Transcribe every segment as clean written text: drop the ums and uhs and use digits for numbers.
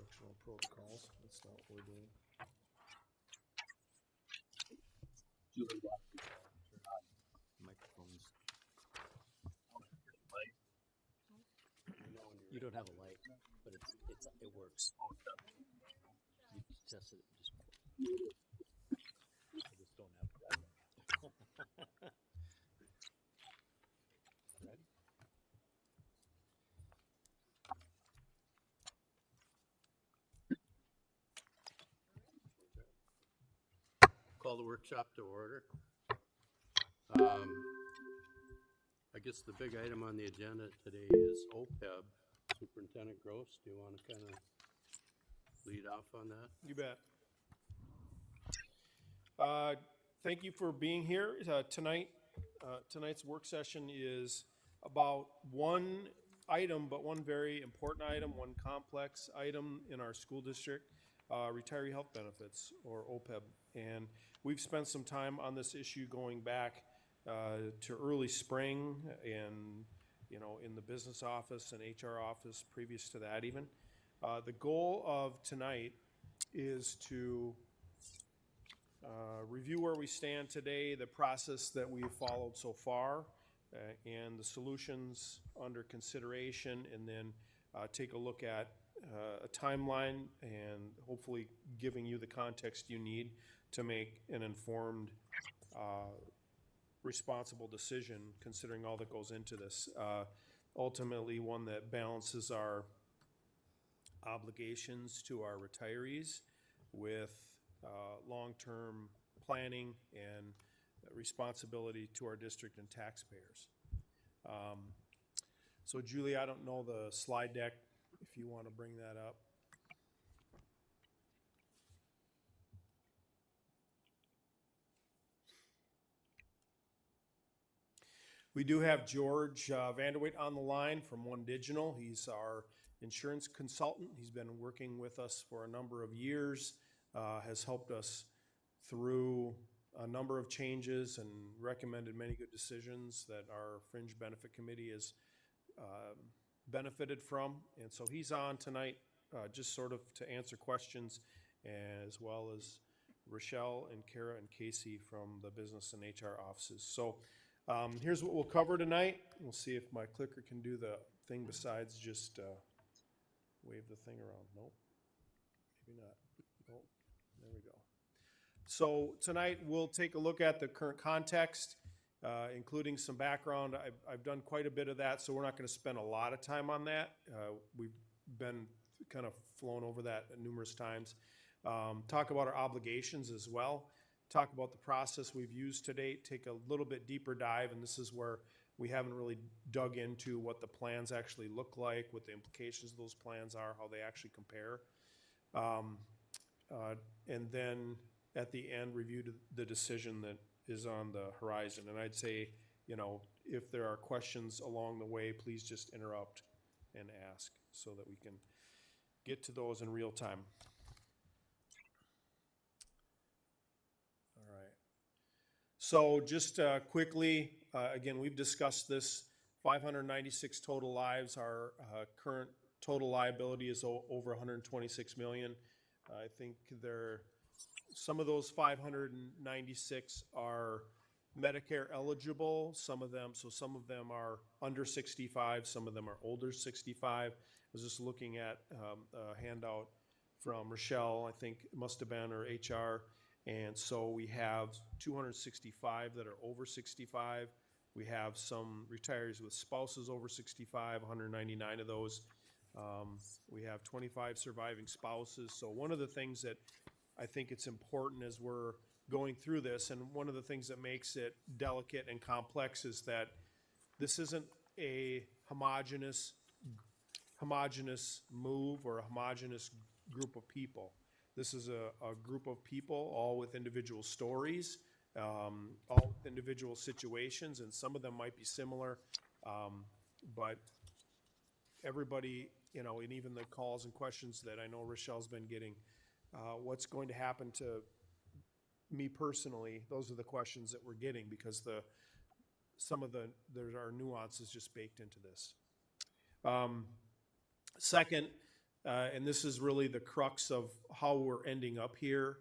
instructional protocols. That's not what we're doing. Microphones. You don't have a light, but it works. You tested it just before. I just don't have that. Ready? Call the workshop to order. I guess the big item on the agenda today is OPEB. Superintendent Gross, do you want to kind of lead off on that? You bet. Thank you for being here tonight. Tonight's work session is about one item, but one very important item, one complex item in our school district, retiree health benefits, or OPEB. And we've spent some time on this issue going back to early spring and, in the business office and HR office previous to that even. The goal of tonight is to review where we stand today, the process that we've followed so far, and the solutions under consideration, and then take a look at a timeline and hopefully giving you the context you need to make an informed, responsible decision considering all that goes into this. Ultimately, one that balances our obligations to our retirees with long-term planning and responsibility to our district and taxpayers. So Julie, I don't know the slide deck, if you want to bring that up. We do have George Vanderwait on the line from One Digital. He's our insurance consultant. He's been working with us for a number of years, has helped us through a number of changes and recommended many good decisions that our Fringe Benefit Committee has benefited from. And so he's on tonight just sort of to answer questions, as well as Rochelle and Kara and Casey from the business and HR offices. So here's what we'll cover tonight. We'll see if my clicker can do the thing besides just wave the thing around. Nope, maybe not. Nope, there we go. So tonight we'll take a look at the current context, including some background. I've done quite a bit of that, so we're not going to spend a lot of time on that. We've been kind of flown over that numerous times. Talk about our obligations as well. Talk about the process we've used to date, take a little bit deeper dive, and this is where we haven't really dug into what the plans actually look like, what the implications of those plans are, how they actually compare. And then at the end, review the decision that is on the horizon. And I'd say, if there are questions along the way, please just interrupt and ask so that we can get to those in real time. All right. So just quickly, again, we've discussed this, 596 total lives. Our current total liability is over 126 million. I think some of those 596 are Medicare eligible, some of them are under 65, some of them are older 65. I was just looking at a handout from Rochelle, I think it must have been, or HR, and so we have 265 that are over 65. We have some retirees with spouses over 65, 199 of those. We have 25 surviving spouses. So one of the things that I think it's important as we're going through this, and one of the things that makes it delicate and complex, is that this isn't a homogeneous move or a homogeneous group of people. This is a group of people, all with individual stories, all individual situations, and some of them might be similar, but everybody, and even the calls and questions that I know Rochelle's been getting, what's going to happen to me personally, those are the questions that we're getting, because there are nuances just baked into this. Second, and this is really the crux of how we're ending up here.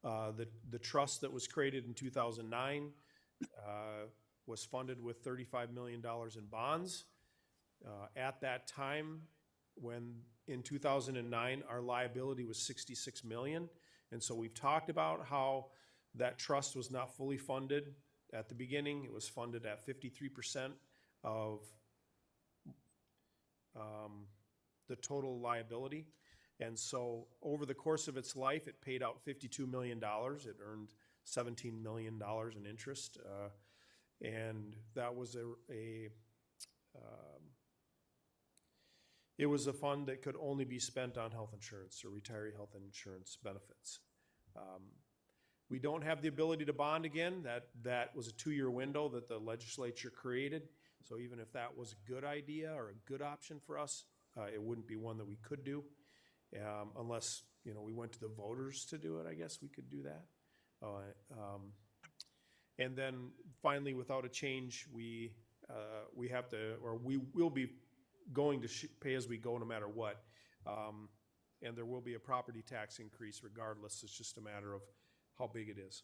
The trust that was created in 2009 was funded with $35 million in bonds. At that time, when in 2009, our liability was $66 million. And so we've talked about how that trust was not fully funded at the beginning. It was funded at 53% of the total liability. And so over the course of its life, it paid out $52 million. It earned $17 million in interest. And that was it was a fund that could only be spent on health insurance or retiree health insurance benefits. We don't have the ability to bond again. That was a 2-year window that the legislature created. So even if that was a good idea or a good option for us, it wouldn't be one that we could do. Unless, we went to the voters to do it, I guess we could do that. And then finally, without a change, we have to, or we will be going to pay as we go no matter what. And there will be a property tax increase regardless. It's just a matter of how big it is.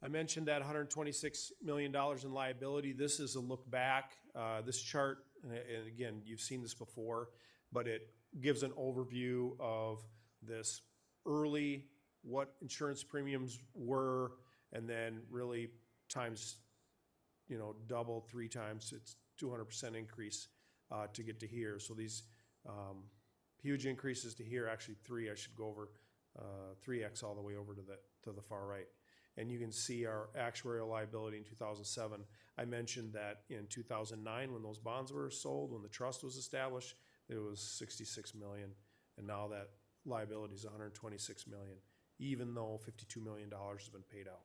I mentioned that $126 million in liability. This is a look back. This chart, and again, you've seen this before, but it gives an overview of this early, what insurance premiums were, and then really times, double, 3 times, it's 200% increase to get to here. So these huge increases to here, actually 3, I should go over 3x all the way over to the far right. And you can see our actuarial liability in 2007. I mentioned that in 2009, when those bonds were sold, when the trust was established, it was $66 million. And now that liability is $126 million, even though $52 million has been paid out.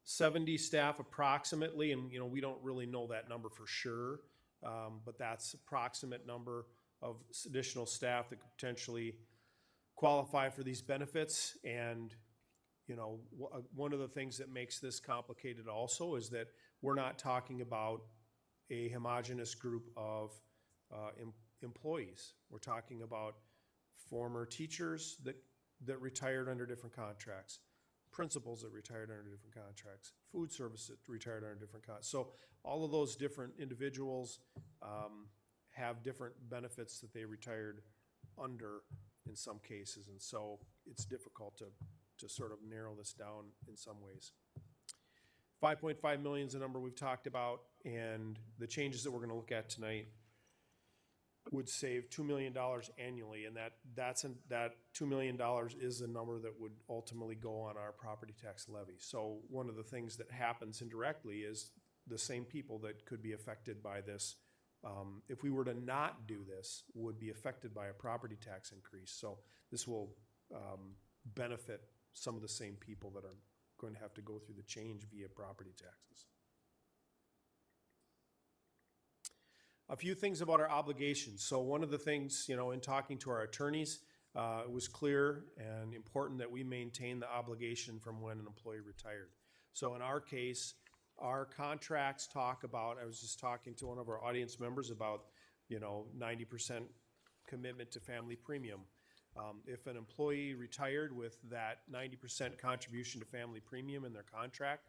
$70 staff approximately, and we don't really know that number for sure, but that's approximate number of additional staff that could potentially qualify for these benefits. And one of the things that makes this complicated also is that we're not talking about a homogeneous group of employees. We're talking about former teachers that retired under different contracts, principals that retired under different contracts, food service that retired under different contracts. So all of those different individuals have different benefits that they retired under in some cases, and so it's difficult to sort of narrow this down in some ways. 5.5 million is the number we've talked about, and the changes that we're going to look at tonight would save $2 million annually, and that $2 million is the number that would ultimately go on our property tax levy. So one of the things that happens indirectly is the same people that could be affected by this, if we were to not do this, would be affected by a property tax increase. So this will benefit some of the same people that are going to have to go through the change via property taxes. A few things about our obligations. So one of the things, in talking to our attorneys, it was clear and important that we maintain the obligation from when an employee retired. So in our case, our contracts talk about, I was just talking to one of our audience members about, 90% commitment to family premium. If an employee retired with that 90% contribution to family premium in their contract,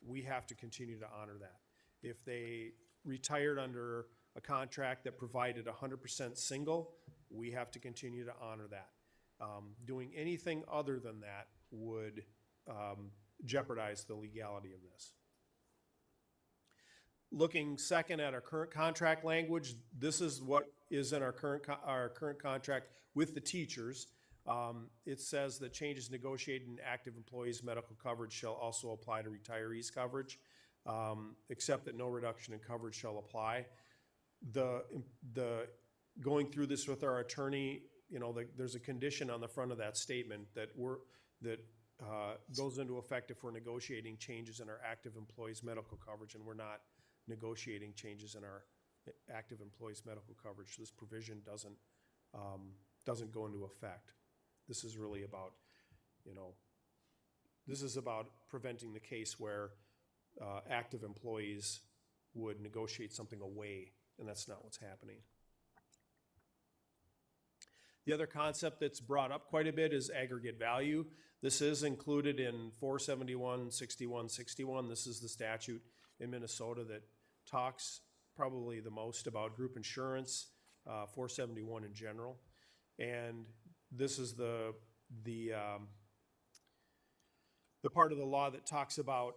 we have to continue to honor that. If they retired under a contract that provided 100% single, we have to continue to honor that. Doing anything other than that would jeopardize the legality of this. Looking second at our current contract language, this is what is in our current contract with the teachers. It says that changes negotiated in active employees' medical coverage shall also apply to retirees' coverage, except that no reduction in coverage shall apply. Going through this with our attorney, there's a condition on the front of that statement that goes into effect if we're negotiating changes in our active employees' medical coverage, and we're not negotiating changes in our active employees' medical coverage. This provision doesn't go into effect. This is really about, this is about preventing the case where active employees would negotiate something away, and that's not what's happening. The other concept that's brought up quite a bit is aggregate value. This is included in 471, 61, 61. This is the statute in Minnesota that talks probably the most about group insurance, 471 in general. And this is the part of the law that talks about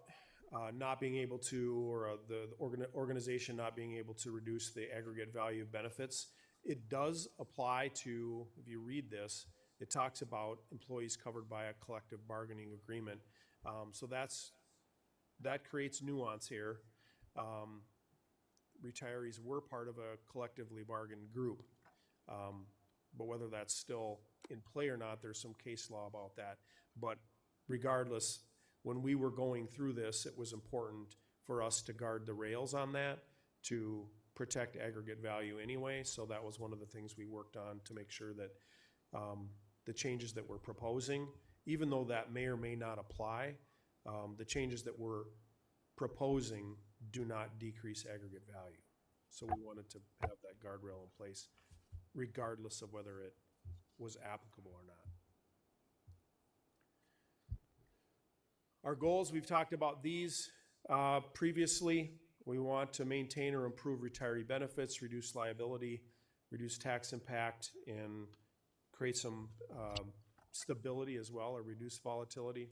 not being able to, or the organization not being able to reduce the aggregate value of benefits. It does apply to, if you read this, it talks about employees covered by a collective bargaining agreement. So that creates nuance here. Retirees were part of a collectively bargained group. But whether that's still in play or not, there's some case law about that. But regardless, when we were going through this, it was important for us to guard the rails on that, to protect aggregate value anyway. So that was one of the things we worked on to make sure that the changes that we're proposing, even though that may or may not apply, the changes that we're proposing do not decrease aggregate value. So we wanted to have that guardrail in place, regardless of whether it was applicable or not. Our goals, we've talked about these previously. We want to maintain or improve retiree benefits, reduce liability, reduce tax impact, and create some stability as well, or reduce volatility.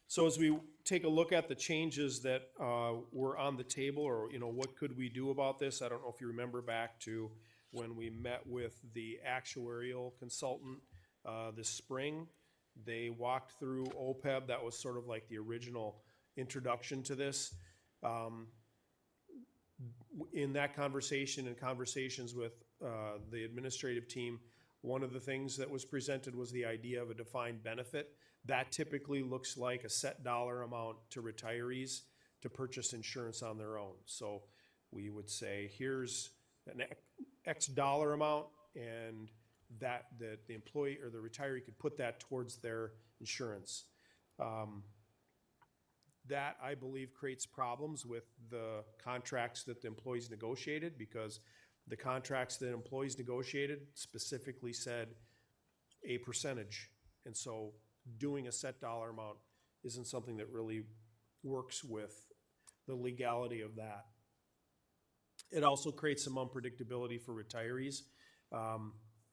So as we take a look at the changes that were on the table, or what could we do about this? I don't know if you remember back to when we met with the actuarial consultant this spring. They walked through OPEB. That was sort of like the original introduction to this. In that conversation and conversations with the administrative team, one of the things that was presented was the idea of a defined benefit. That typically looks like a set dollar amount to retirees to purchase insurance on their own. So we would say, here's an X dollar amount, and that the employee or the retiree could put that towards their insurance. That, I believe, creates problems with the contracts that the employees negotiated, because the contracts that employees negotiated specifically said a percentage. And so doing a set dollar amount isn't something that really works with the legality of that. It also creates some unpredictability for retirees,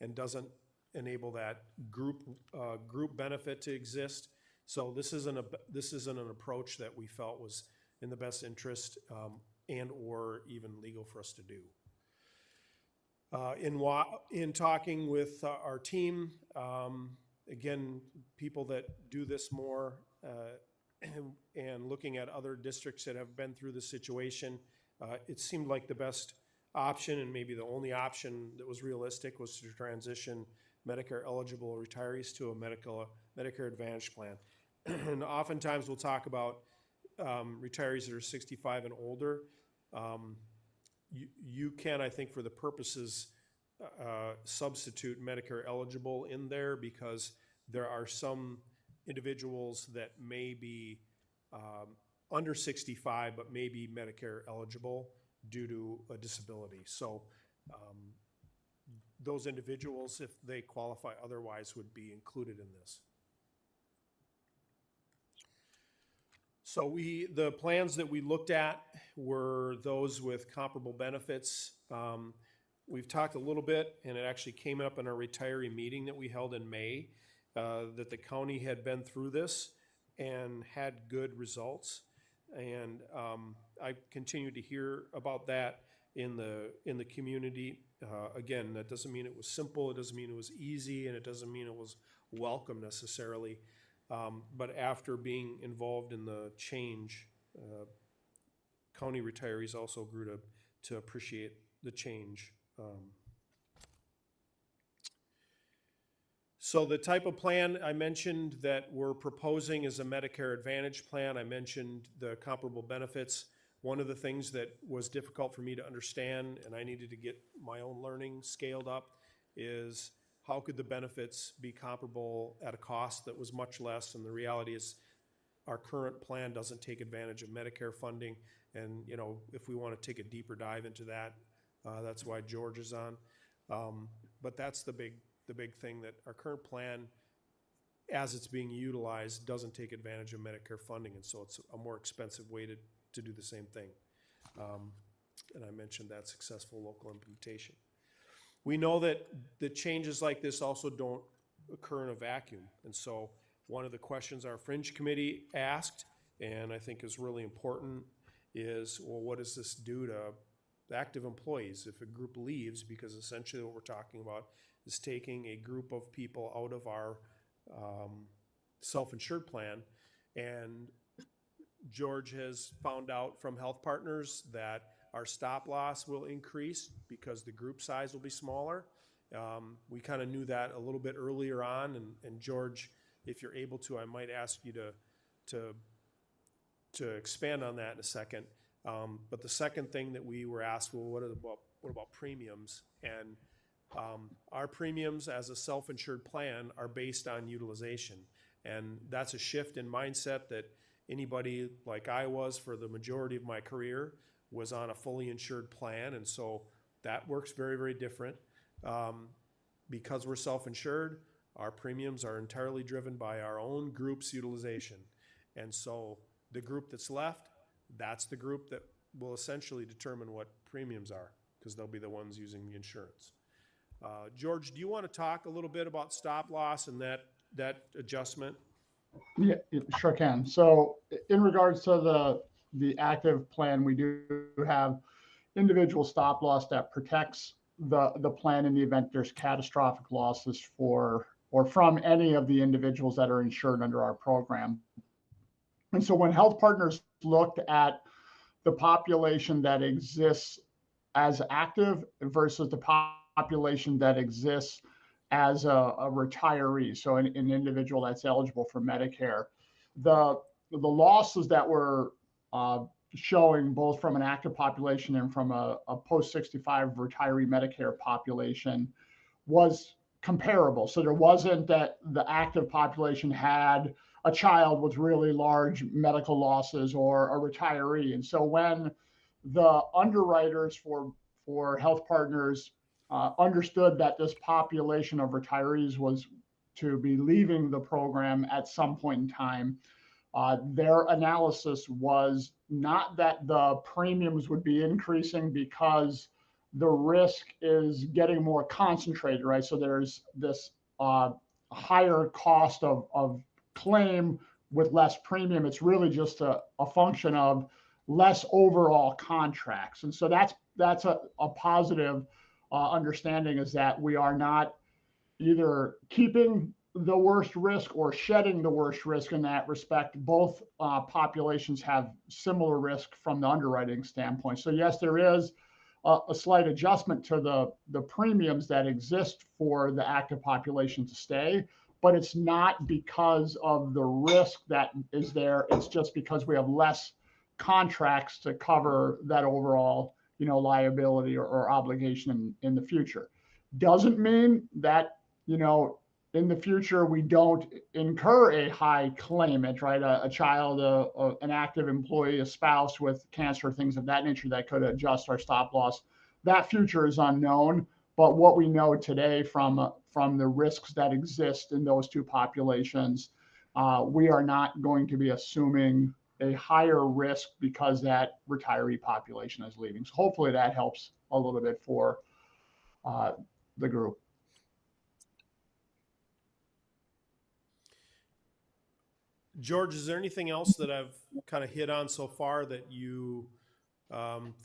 and doesn't enable that group benefit to exist. So this isn't an approach that we felt was in the best interest and or even legal for us to do. In talking with our team, again, people that do this more, and looking at other districts that have been through the situation, it seemed like the best option, and maybe the only option that was realistic, was to transition Medicare eligible retirees to a Medicare Advantage plan. And oftentimes we'll talk about retirees that are 65 and older. You can, I think, for the purposes, substitute Medicare eligible in there, because there are some individuals that may be under 65 but may be Medicare eligible due to a disability. So those individuals, if they qualify otherwise, would be included in this. So the plans that we looked at were those with comparable benefits. We've talked a little bit, and it actually came up in our retiree meeting that we held in May, that the county had been through this and had good results. And I continue to hear about that in the community. Again, that doesn't mean it was simple, it doesn't mean it was easy, and it doesn't mean it was welcome necessarily. But after being involved in the change, county retirees also grew to appreciate the change. So the type of plan I mentioned that we're proposing is a Medicare Advantage plan. I mentioned the comparable benefits. One of the things that was difficult for me to understand, and I needed to get my own learning scaled up, is how could the benefits be comparable at a cost that was much less? And the reality is our current plan doesn't take advantage of Medicare funding. And, you know, if we want to take a deeper dive into that, that's why George is on. But that's the big thing, that our current plan, as it's being utilized, doesn't take advantage of Medicare funding. And so it's a more expensive way to do the same thing. And I mentioned that successful local implementation. We know that the changes like this also don't occur in a vacuum. And so one of the questions our fringe committee asked, and I think is really important, is, well, what does this do to active employees if a group leaves? Because essentially what we're talking about is taking a group of people out of our self-insured plan. And George has found out from health partners that our stop loss will increase because the group size will be smaller. We kind of knew that a little bit earlier on, and George, if you're able to, I might ask you to expand on that in a second. But the second thing that we were asked, well, what about premiums? And our premiums as a self-insured plan are based on utilization. And that's a shift in mindset that anybody like I was for the majority of my career was on a fully insured plan. And so that works very, very different. Because we're self-insured, our premiums are entirely driven by our own group's utilization. And so the group that's left, that's the group that will essentially determine what premiums are, because they'll be the ones using the insurance. George, do you want to talk a little bit about stop loss and that adjustment? Yeah, sure can. So in regards to the active plan, we do have individual stop loss that protects the plan in the event there's catastrophic losses for or from any of the individuals that are insured under our program. And so when health partners looked at the population that exists as active versus the population that exists as a retiree, so an individual that's eligible for Medicare, the losses that were showing both from an active population and from a post-65 retiree Medicare population was comparable. So there wasn't that the active population had a child with really large medical losses or a retiree. And so when the underwriters for health partners understood that this population of retirees was to be leaving the program at some point in time, their analysis was not that the premiums would be increasing because the risk is getting more concentrated, right? So there's this higher cost of claim with less premium. It's really just a function of less overall contracts. And so that's a positive understanding, is that we are not either keeping the worst risk or shedding the worst risk in that respect. Both populations have similar risk from the underwriting standpoint. So yes, there is a slight adjustment to the premiums that exist for the active population to stay, but it's not because of the risk that is there. It's just because we have less contracts to cover that overall, liability or obligation in the future. Doesn't mean that, in the future, we don't incur a high claimant, right? A child, an active employee, a spouse with cancer, things of that nature that could adjust our stop loss. That future is unknown, but what we know today from the risks that exist in those two populations, we are not going to be assuming a higher risk because that retiree population is leaving. So hopefully that helps a little bit for the group. George, is there anything else that I've kind of hit on so far that you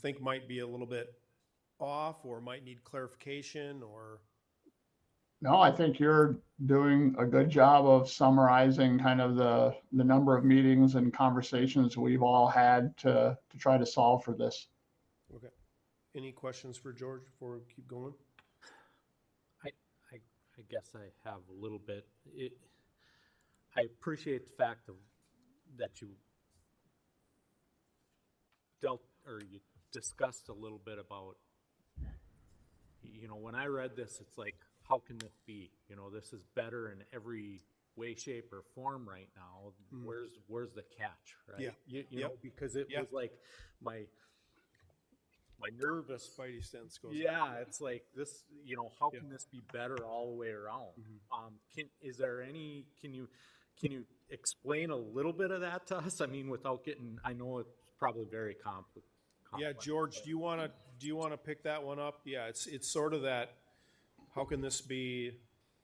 think might be a little bit off or might need clarification? Or No, I think you're doing a good job of summarizing kind of the number of meetings and conversations we've all had to try to solve for this. Okay. Any questions for George before we keep going? I guess I have a little bit. I appreciate the fact that you you discussed a little bit about, when I read this, it's like, how can this be? This is better in every way, shape, or form right now. Where's the catch, right? Yeah. You know, because it was like my nervous Spidey sense goes. yeah, it's like this, you know, how Yeah. can this be better all the way around? Can you explain a little bit of that to us? I mean, without getting, I know it's probably very complex. Yeah, George, do you want to pick that one up? Yeah, it's sort of that. How can this be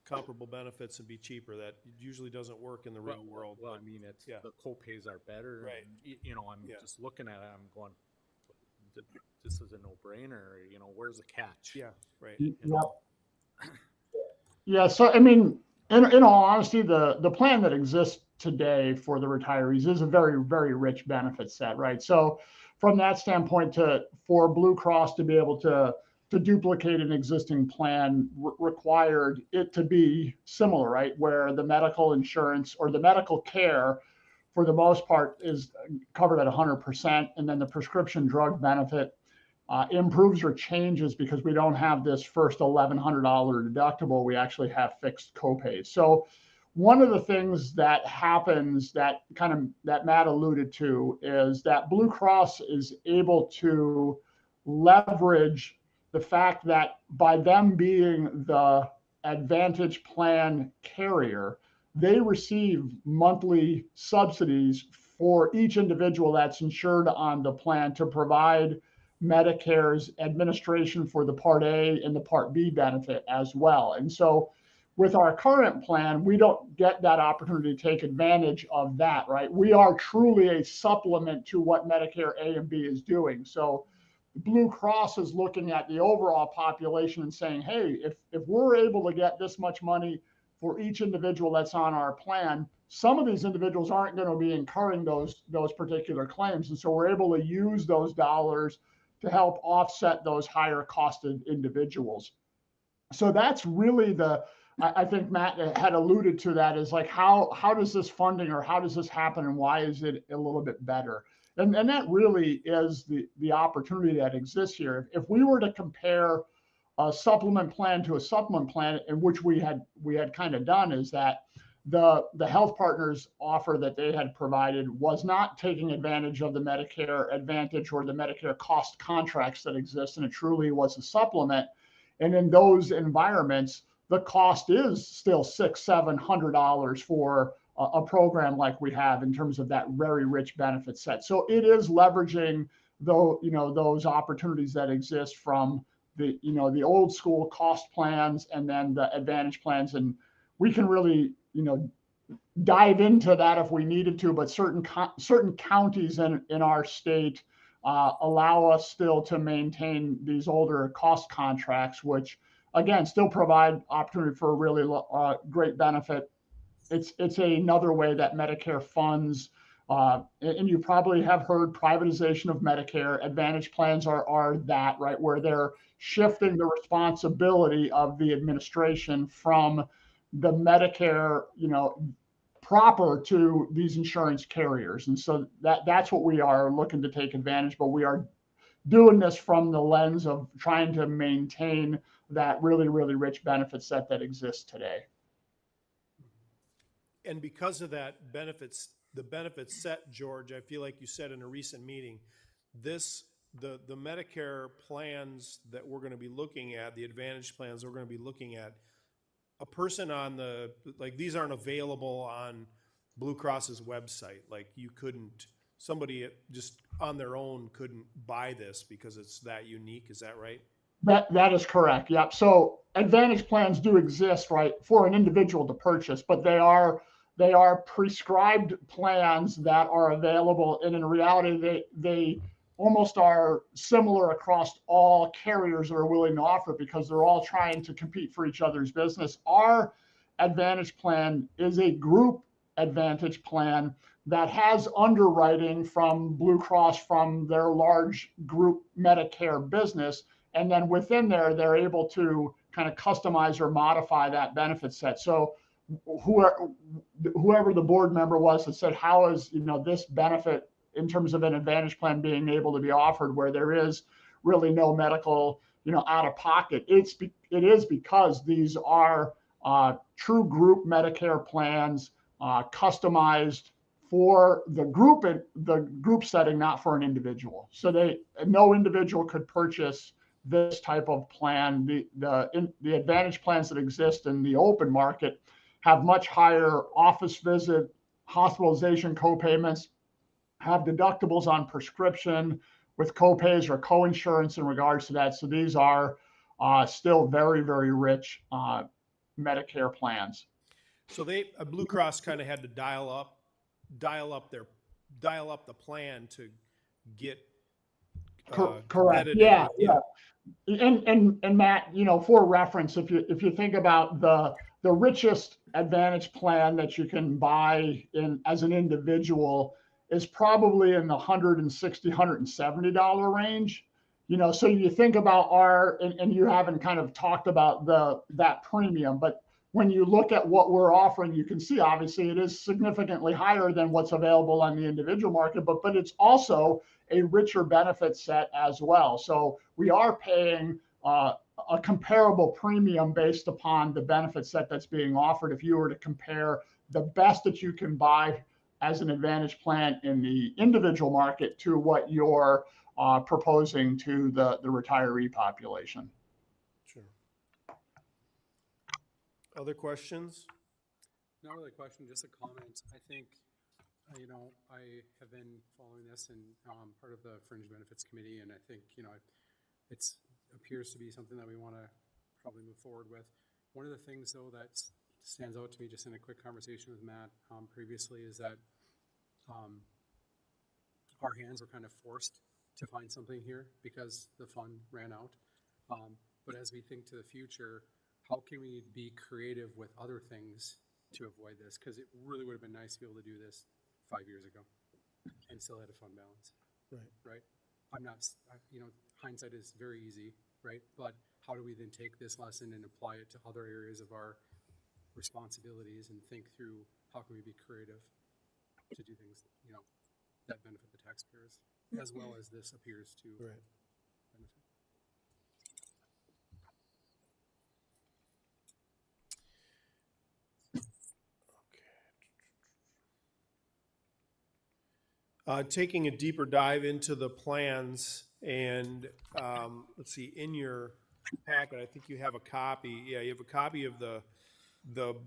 comparable benefits and be cheaper? That usually doesn't work in the real world. Well, I mean, it's yeah. the co-pays are better. Right. And, you know, I'm just looking at it. I'm going, this is a no-brainer. You know, where's the catch? Yeah. Right. Yeah. Yeah. So, I mean, in all honesty, the plan that exists today for the retirees is a very, very rich benefit set, right? So from that standpoint, for Blue Cross to be able to duplicate an existing plan required it to be similar, right? Where the medical insurance or the medical care for the most part is covered at 100%. And then the prescription drug benefit improves or changes because we don't have this first $1,100 deductible. We actually have fixed copays. So one of the things that happens that Matt alluded to is that Blue Cross is able to leverage the fact that by them being the Advantage plan carrier, they receive monthly subsidies for each individual that's insured on the plan to provide Medicare's administration for the Part A and the Part B benefit as well. And so with our current plan, we don't get that opportunity to take advantage of that, right? We are truly a supplement to what Medicare A and B is doing. So Blue Cross is looking at the overall population and saying, hey, if we're able to get this much money for each individual that's on our plan, some of these individuals aren't going to be incurring those particular claims. And so we're able to use those dollars to help offset those higher costed individuals. So that's really I think Matt had alluded to that, is like, how does this funding or how does this happen and why is it a little bit better? And that really is the opportunity that exists here. If we were to compare a supplement plan to a supplement plan, in which we had kind of done, is that the health partners offer that they had provided was not taking advantage of the Medicare Advantage or the Medicare cost contracts that exist, and it truly was a supplement. And in those environments, the cost is still $600-700 for a program like we have in terms of that very rich benefit set. So it is leveraging those opportunities that exist from the old school cost plans and then the Advantage plans, and we can really dive into that if we needed to, but certain counties in our state allow us still to maintain these older cost contracts, which again still provide opportunity for a really great benefit. It's another way that Medicare funds, and you probably have heard privatization of Medicare. Advantage plans are that, right, where they're shifting the responsibility of the administration from the Medicare, proper to these insurance carriers. And so that's what we are looking to take advantage, but we are doing this from the lens of trying to maintain that really, really rich benefit set that exists today. And because of that the benefits set, George, I feel like you said in a recent meeting, the Medicare plans that we're going to be looking at, the Advantage plans we're going to be looking at, a person these aren't available on Blue Cross's website. Like somebody just on their own couldn't buy this because it's that unique. Is that right? That is correct. Yep. So Advantage plans do exist, right, for an individual to purchase, but they are prescribed plans that are available, and in reality, they almost are similar across all carriers that are willing to offer because they're all trying to compete for each other's business. Our Advantage plan is a group Advantage plan that has underwriting from Blue Cross from their large group Medicare business. And then within there, they're able to kind of customize or modify that benefit set. So whoever the board member was that said, how is this benefit in terms of an Advantage plan being able to be offered where there is really no medical out of pocket? It is because these are true group Medicare plans, customized for the group setting, not for an individual. So no individual could purchase this type of plan. The Advantage plans that exist in the open market have much higher office visit, hospitalization copayments, have deductibles on prescription with copays or coinsurance in regards to that. So these are still very, very rich Medicare plans. So Blue Cross kind of had to dial up the plan to get Correct. competitive Yeah, with you. yeah. And Matt, for reference, if you think about the richest Advantage plan that you can buy as an individual is probably in the $160, $170 range. So you think about and you haven't kind of talked about that premium, but when you look at what we're offering, you can see obviously it is significantly higher than what's available on the individual market, but it's also a richer benefit set as well. So we are paying a comparable premium based upon the benefit set that's being offered. If you were to compare the best that you can buy as an Advantage plan in the individual market to what you're proposing to the retiree population. Sure. Other questions? Not really a question, just a comment. I think, I have been following this and part of the Fringe Benefits Committee, and I think, it appears to be something that we want to probably move forward with. One of the things, though, that stands out to me just in a quick conversation with Matt previously is that our hands were kind of forced to find something here because the fund ran out. But as we think to the future, how can we be creative with other things to avoid this? Because it really would have been nice to be able to do this 5 years ago and still had a fund balance. Right. I'm not, hindsight is very easy, right? But how do we then take this lesson and apply it to other areas of our responsibilities and think through how can we be creative to do things, that benefit the taxpayers, as well as this appears to benefit. Taking a deeper dive into the plans, and let's see, in your packet, I think you have a copy. Yeah, you have a copy of the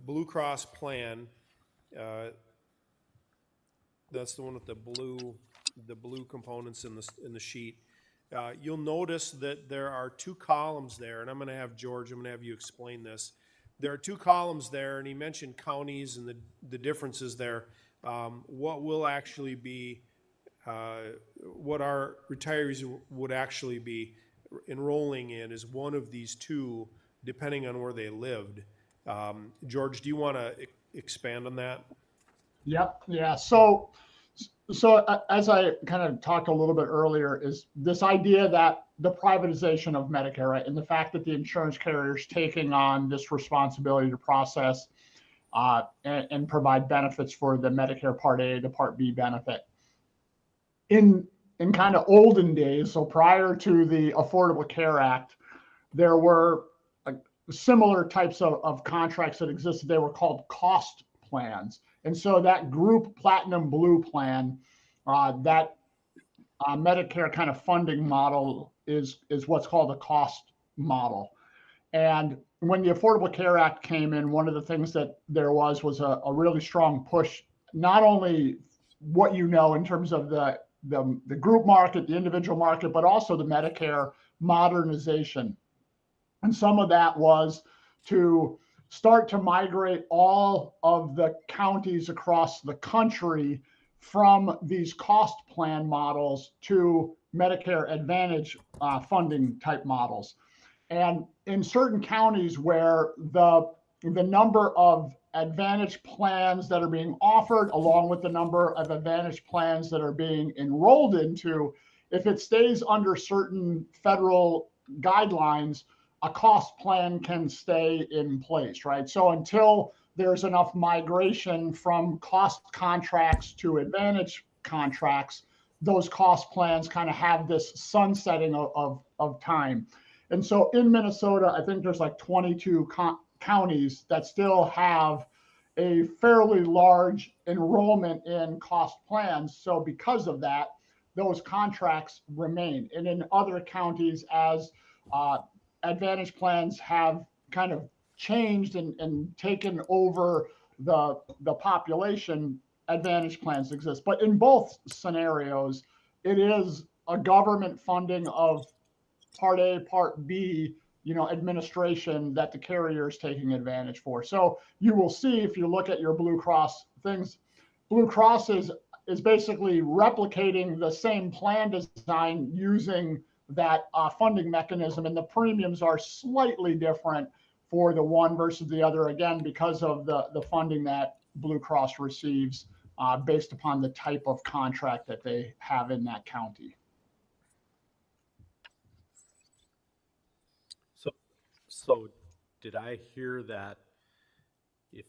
Blue Cross plan. That's the one with the blue components in the sheet. You'll notice that there are two columns there, and I'm going to have you explain this. There are two columns there, and he mentioned counties and the differences there. What will actually be, what our retirees would actually be enrolling in is one of these two, depending on where they lived. George, do you want to expand on that? Yep. Yeah. So as I kind of talked a little bit earlier, is this idea that the privatization of Medicare, right, and the fact that the insurance carriers taking on this responsibility to process and provide benefits for the Medicare Part A, the Part B benefit. In kind of olden days, so prior to the Affordable Care Act, there were similar types of contracts that existed. They were called cost plans. And so that group Platinum Blue plan, that Medicare kind of funding model is what's called a cost model. And when the Affordable Care Act came in, one of the things that there was a really strong push, not only what in terms of the group market, the individual market, but also the Medicare modernization. And some of that was to start to migrate all of the counties across the country from these cost plan models to Medicare Advantage funding type models. And in certain counties where the number of Advantage plans that are being offered, along with the number of Advantage plans that are being enrolled into, if it stays under certain federal guidelines, a cost plan can stay in place, right? So until there's enough migration from cost contracts to Advantage contracts, those cost plans kind of have this sunsetting of time. And so in Minnesota, I think there's like 22 counties that still have a fairly large enrollment in cost plans. So because of that, those contracts remain. And in other counties, as Advantage plans have kind of changed and taken over the population, Advantage plans exist. But in both scenarios, it is a government funding of Part A, Part B, administration that the carrier is taking advantage for. So you will see if you look at your Blue Cross things, Blue Cross is basically replicating the same plan design using that funding mechanism, and the premiums are slightly different for the one versus the other, again, because of the funding that Blue Cross receives based upon the type of contract that they have in that county. So did I hear that if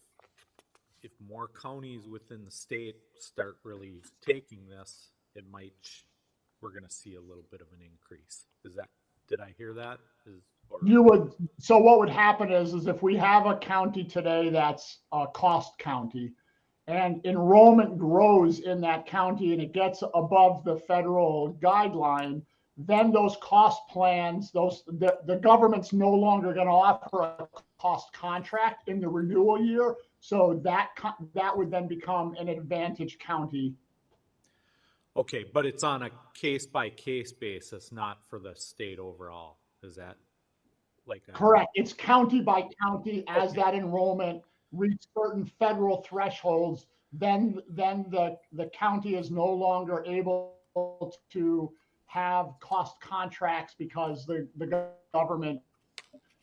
more counties within the state start really taking this, we're going to see a little bit of an increase? Did I hear that? So what would happen is if we have a county today that's a cost county, and enrollment grows in that county and it gets above the federal guideline, then those cost plans, the government's no longer going to offer a cost contract in the renewal year. So that would then become an Advantage county. Okay, but it's on a case by case basis, not for the state overall. Is that correct? It's county by county. As that enrollment reach certain federal thresholds, then the county is no longer able to have cost contracts because the government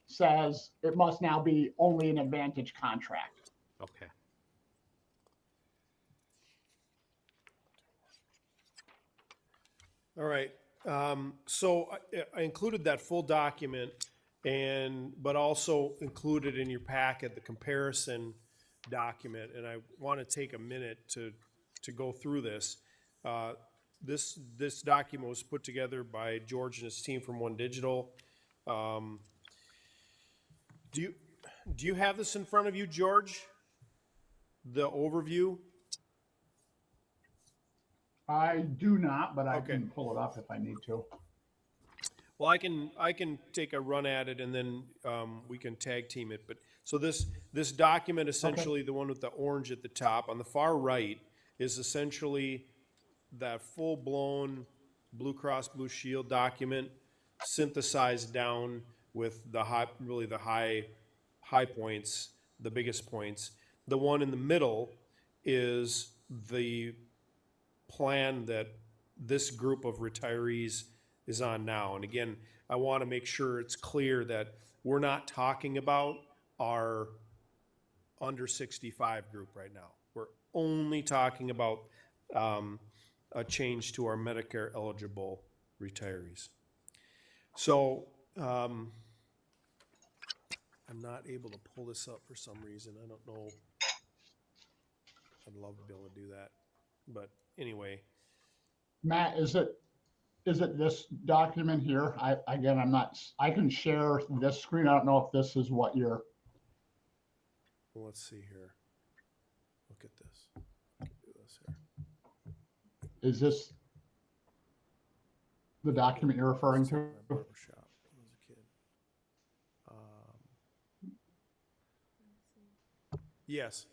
says it must now be only an Advantage contract. Okay. All right. So I included that full document, but also included in your packet the comparison document, and I want to take a minute to go through this. This document was put together by George and his team from One Digital. Do you have this in front of you, George? The overview? I do not, but I can pull it up if I need to. Well, I can take a run at it, and then we can tag team it. But so this document, essentially, the one with the orange at the top on the far right, is essentially that full-blown Blue Cross Blue Shield document synthesized down with the high points, the biggest points. The one in the middle is the plan that this group of retirees is on now. And again, I want to make sure it's clear that we're not talking about our under 65 group right now. We're only talking about a change to our Medicare eligible retirees. So I'm not able to pull this up for some reason. I don't know. I'd love to be able to do that. But anyway. Matt, is it this document here? I can share this screen. I don't know if this is what you're. Well, let's see here. Look at this. I can do this here. Is this the document you're referring to? My barbershop when I was a kid. Yes.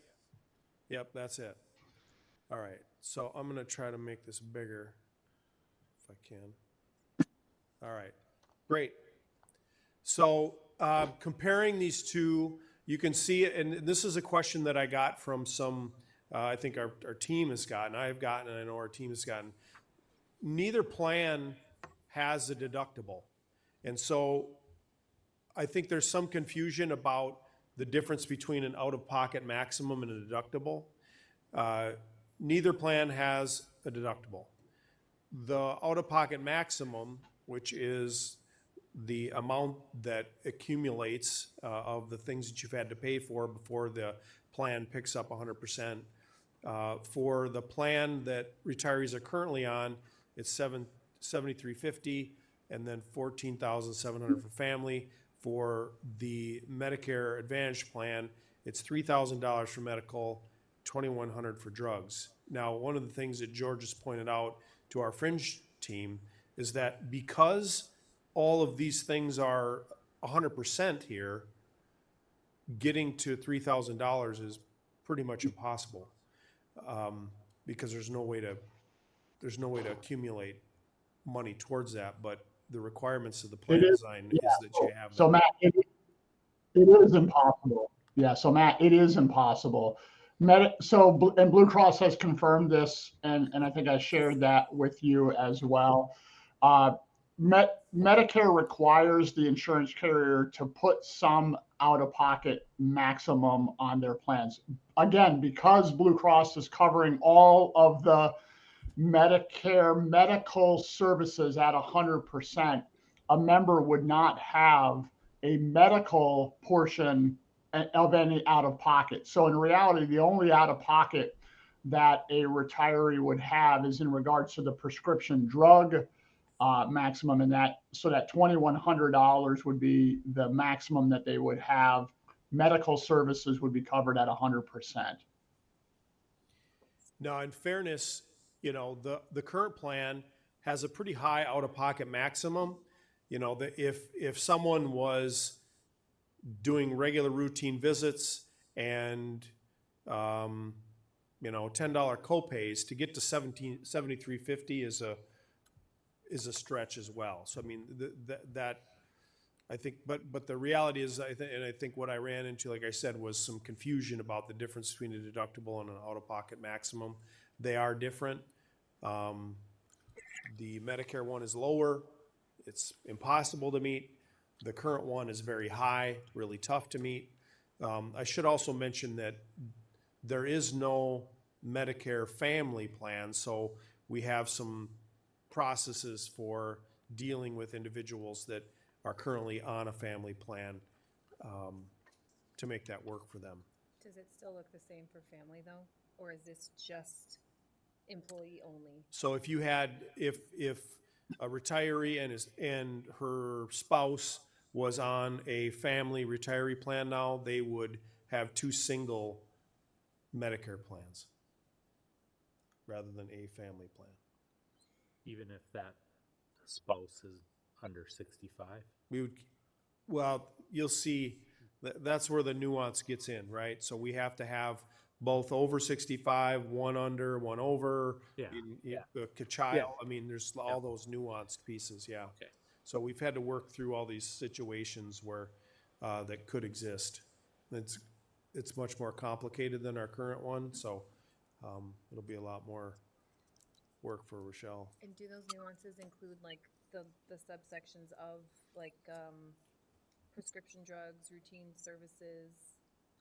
Yep, that's it. All right. So I'm going to try to make this bigger if I can. All right. Great. So comparing these two, you can see it, and this is a question that I got from some, I think our team has gotten, I've gotten, and I know our team has gotten. Neither plan has a deductible. And so I think there's some confusion about the difference between an out-of-pocket maximum and a deductible. Neither plan has a deductible. The out-of-pocket maximum, which is the amount that accumulates of the things that you've had to pay for before the plan picks up 100%. For the plan that retirees are currently on, it's $7,350, and then $14,700 for family. for the Medicare Advantage plan, it's $3,000 for medical, $2,100 for drugs. Now, one of the things that George has pointed out to our fringe team is that because all of these things are 100% here, getting to $3,000 is pretty much impossible, because there's no way to accumulate money towards that. But the requirements of the plan It is, design yeah. is that you have So it. Matt, it is impossible. Yeah, so Matt, it is impossible. And Blue Cross has confirmed this, and I think I shared that with you as well. Uh, Medicare requires the insurance carrier to put some out-of-pocket maximum on their plans. Again, because Blue Cross is covering all of the Medicare medical services at 100%, a member would not have a medical portion of any out of pocket. So in reality, the only out of pocket that a retiree would have is in regards to the prescription drug maximum, and that $2,100 would be the maximum that they would have. Medical services would be covered at 100%. Now, in fairness, the current plan has a pretty high out-of-pocket maximum. If someone was doing regular routine visits and $10 copays, to get to $73.50 is a stretch as well. So I mean that I think, but the reality is, I think what I ran into, like I said, was some confusion about the difference between a deductible and an out-of-pocket maximum. They are different. The Medicare one is lower. It's impossible to meet. The current one is very high, really tough to meet. I should also mention that there is no Medicare family plan, so we have some processes for dealing with individuals that are currently on a family plan, to make that work for them. Does it still look the same for family though? Or is this just employee only? So if a retiree and her spouse was on a family retiree plan now, they would have two single Medicare plans rather than a family plan. Even if that spouse is under 65? Well, you'll see that's where the nuance gets in, right? So we have to have both over 65, one under, one over, a child. Yeah. I mean, there's all those nuanced pieces, yeah. Okay. So we've had to work through all these situations where that could exist. It's much more complicated than our current one, so it'll be a lot more work for Rochelle. And do those nuances include like the subsections of like prescription drugs, routine services,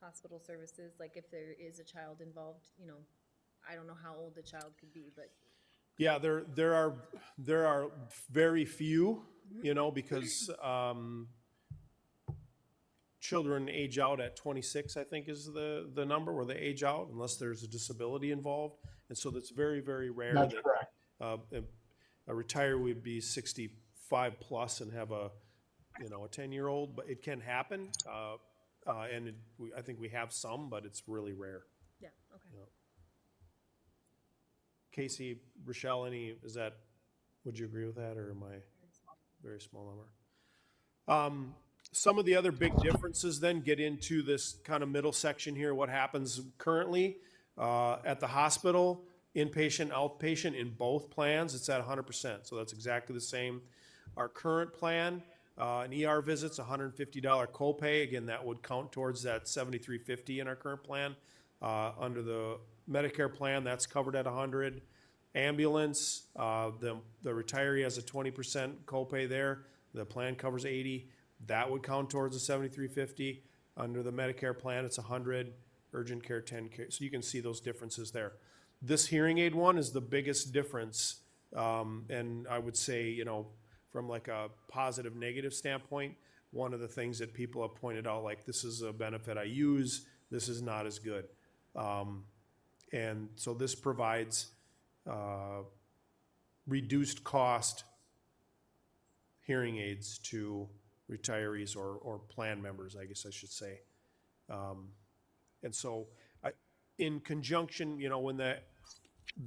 hospital services? Like if there is a child involved, I don't know how old the child could be, but Yeah, there are very few, because children age out at 26, I think is the number where they age out, unless there's a disability involved. And so that's very, very rare. That's that correct. a retiree would be 65 plus and have a 10-year-old, but it can happen. And I think we have some, but it's really rare. yeah, okay. Casey, Rochelle, would you agree with that, or am I very small number? Some of the other big differences then get into this kind of middle section here. What happens currently at the hospital, inpatient, outpatient, in both plans, it's at 100%. So that's exactly the same. Our current plan, an ER visit's $150 copay. Again, that would count towards that $73.50 in our current plan. Under the Medicare plan, that's covered at 100. Ambulance, the retiree has a 20% copay there. The plan covers 80. That would count towards the $73.50. Under the Medicare plan, it's 100. Urgent care, 10 care. So you can see those differences there. This hearing aid one is the biggest difference. And I would say, from like a positive, negative standpoint, one of the things that people have pointed out, like, this is a benefit I use, this is not as good. And so this provides reduced cost hearing aids to retirees or plan members, I guess I should say. And so in conjunction, when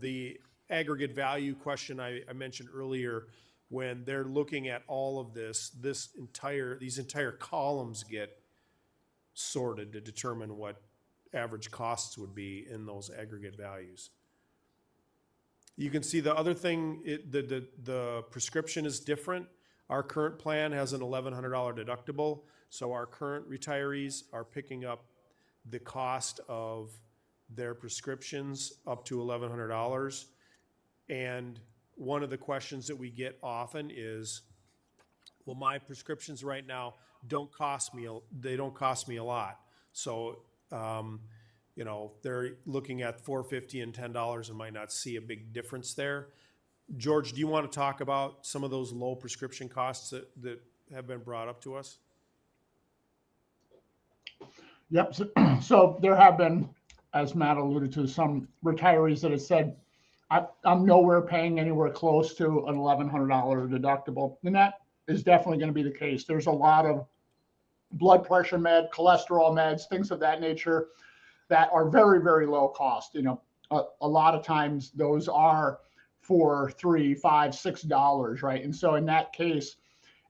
the aggregate value question I mentioned earlier, when they're looking at all of these entire columns get sorted to determine what average costs would be in those aggregate values. You can see the other thing, the prescription is different. Our current plan has an $1,100 deductible, so our current retirees are picking up the cost of their prescriptions up to $1,100. And one of the questions that we get often is, well, my prescriptions right now don't cost me a lot. So, they're looking at $4.50 and $10 and might not see a big difference there. George, do you want to talk about some of those low prescription costs that have been brought up to us? Yep. So there have been, as Matt alluded to, some retirees that have said, I'm nowhere paying anywhere close to an $1,100 deductible. And that is definitely going to be the case. There's a lot of blood pressure med, cholesterol meds, things of that nature that are very, very low cost. A lot of times those are for $3, $5, $6, right? And so in that case,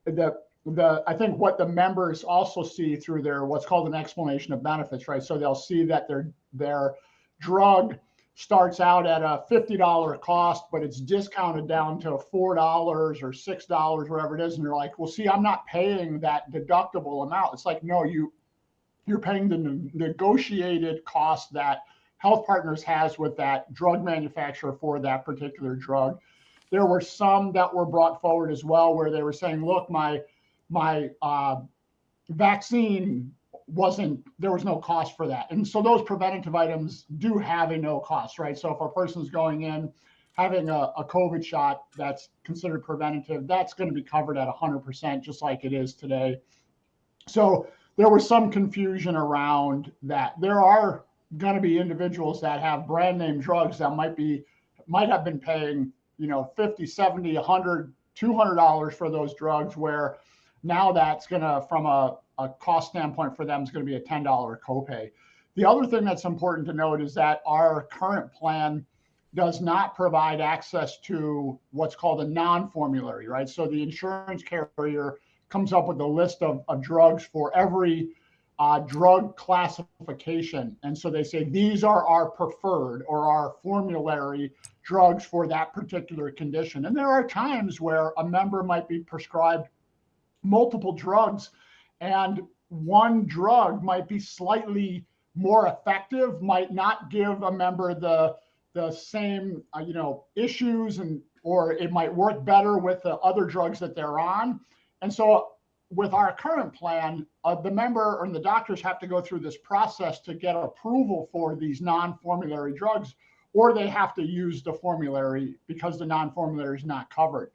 I think what the members also see through their what's called an explanation of benefits, right? So they'll see that their drug starts out at a $50 cost, but it's discounted down to $4 or $6, whatever it is, and they're like, well, see, I'm not paying that deductible amount. It's like, no, you're paying the negotiated cost that Health Partners has with that drug manufacturer for that particular drug. There were some that were brought forward as well where they were saying, look, my vaccine there was no cost for that. And so those preventative items do have a no cost, right? So if a person's going in having a COVID shot that's considered preventative, that's going to be covered at 100%, just like it is today. So there was some confusion around that. There are going to be individuals that have brand name drugs that might have been paying, $50, $70, $100, $200 for those drugs, where now that's going to, from a cost standpoint for them, is going to be a $10 copay. The other thing that's important to note is that our current plan does not provide access to what's called a non-formulary, right? So the insurance carrier comes up with a list of drugs for every drug classification. And so they say, these are our preferred or our formulary drugs for that particular condition. And there are times where a member might be prescribed multiple drugs, and one drug might be slightly more effective, might not give a member the same issues, or it might work better with the other drugs that they're on. And so with our current plan, the member or the doctors have to go through this process to get approval for these non-formulary drugs, or they have to use the formulary because the non-formulary is not covered.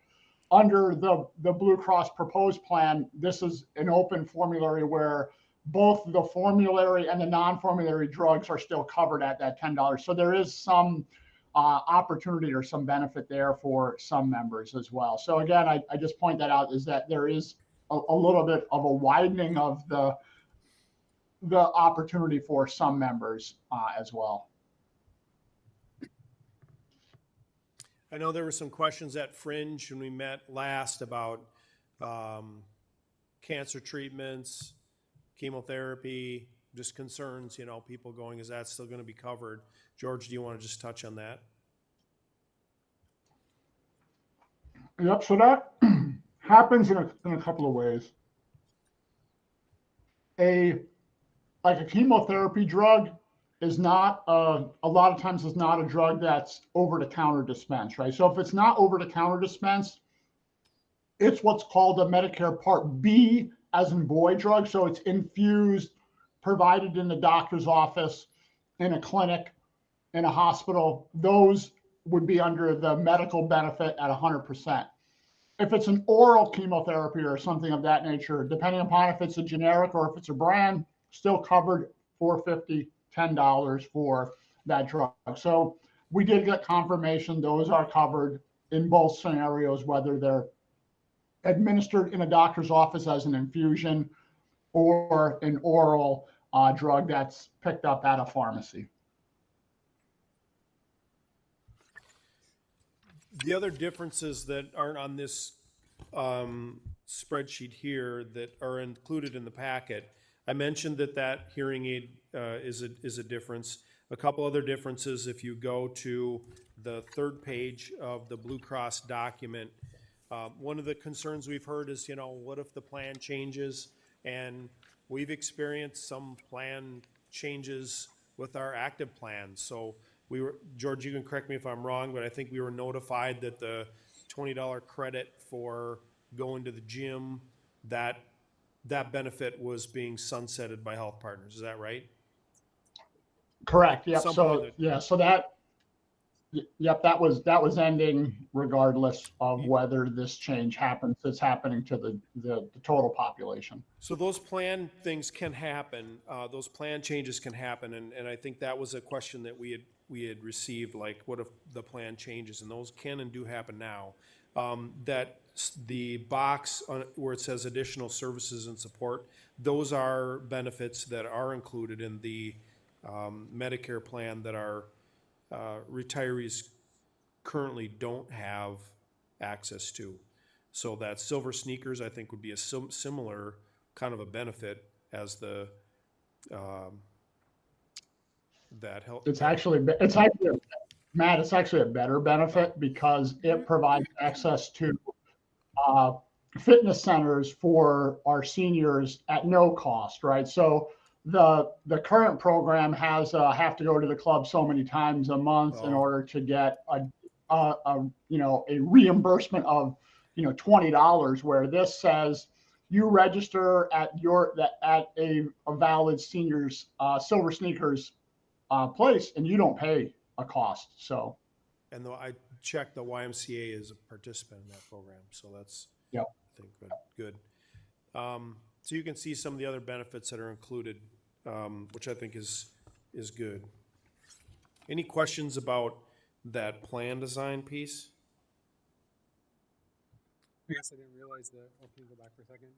Under the Blue Cross proposed plan, this is an open formulary where both the formulary and the non-formulary drugs are still covered at that $10. So there is some opportunity or some benefit there for some members as well. So again, I just point that out, is that there is a little bit of a widening of the opportunity for some members as well. I know there were some questions at Fringe when we met last about cancer treatments, chemotherapy, just concerns, people going, is that still going to be covered? George, do you want to just touch on that? Yep, so that happens in a couple of ways. Like a chemotherapy drug is not a lot of times is not a drug that's over-the-counter dispensed, right? So if it's not over-the-counter dispensed, it's what's called a Medicare Part B, as in boy drug. So it's infused, provided in the doctor's office, in a clinic, in a hospital. Those would be under the medical benefit at 100%. If it's an oral chemotherapy or something of that nature, depending upon if it's a generic or if it's a brand, still covered $4.50, $10 for that drug. So we did get confirmation those are covered in both scenarios, whether they're administered in a doctor's office as an infusion or an oral drug that's picked up at a pharmacy. The other differences that aren't on this spreadsheet here that are included in the packet, I mentioned that hearing aid is a difference. A couple other differences, if you go to the third page of the Blue Cross document, one of the concerns we've heard is, what if the plan changes? And we've experienced some plan changes with our active plans. So George, you can correct me if I'm wrong, but I think we were notified that the $20 credit for going to the gym, that benefit was being sunsetted by Health Partners. Is that right? Correct. Yep. Some So point yeah. So that. Yep. That was ending regardless of whether this change happens. It's happening to the total population. So those plan things can happen. Those plan changes can happen, and I think that was a question that we had received. Like, what if the plan changes? And those can and do happen now. That the box where it says additional services and support, those are benefits that are included in the Medicare plan that our retirees currently don't have access to. So that silver sneakers, I think, would be a similar kind of a benefit as the that help. It's actually Matt. It's actually a better benefit because it provides access to fitness centers for our seniors at no cost, right? So the current program has have to go to the club so many times a month in order to get a reimbursement of $20, where this says you register at a valid seniors silver sneakers place and you don't pay a cost. So, and though I checked, the YMCA is a participant in that program, so that's yep. I think good. So you can see some of the other benefits that are included, which I think is good. Any questions about that plan design piece? I guess I didn't realize that. Oh, can you go back for a second?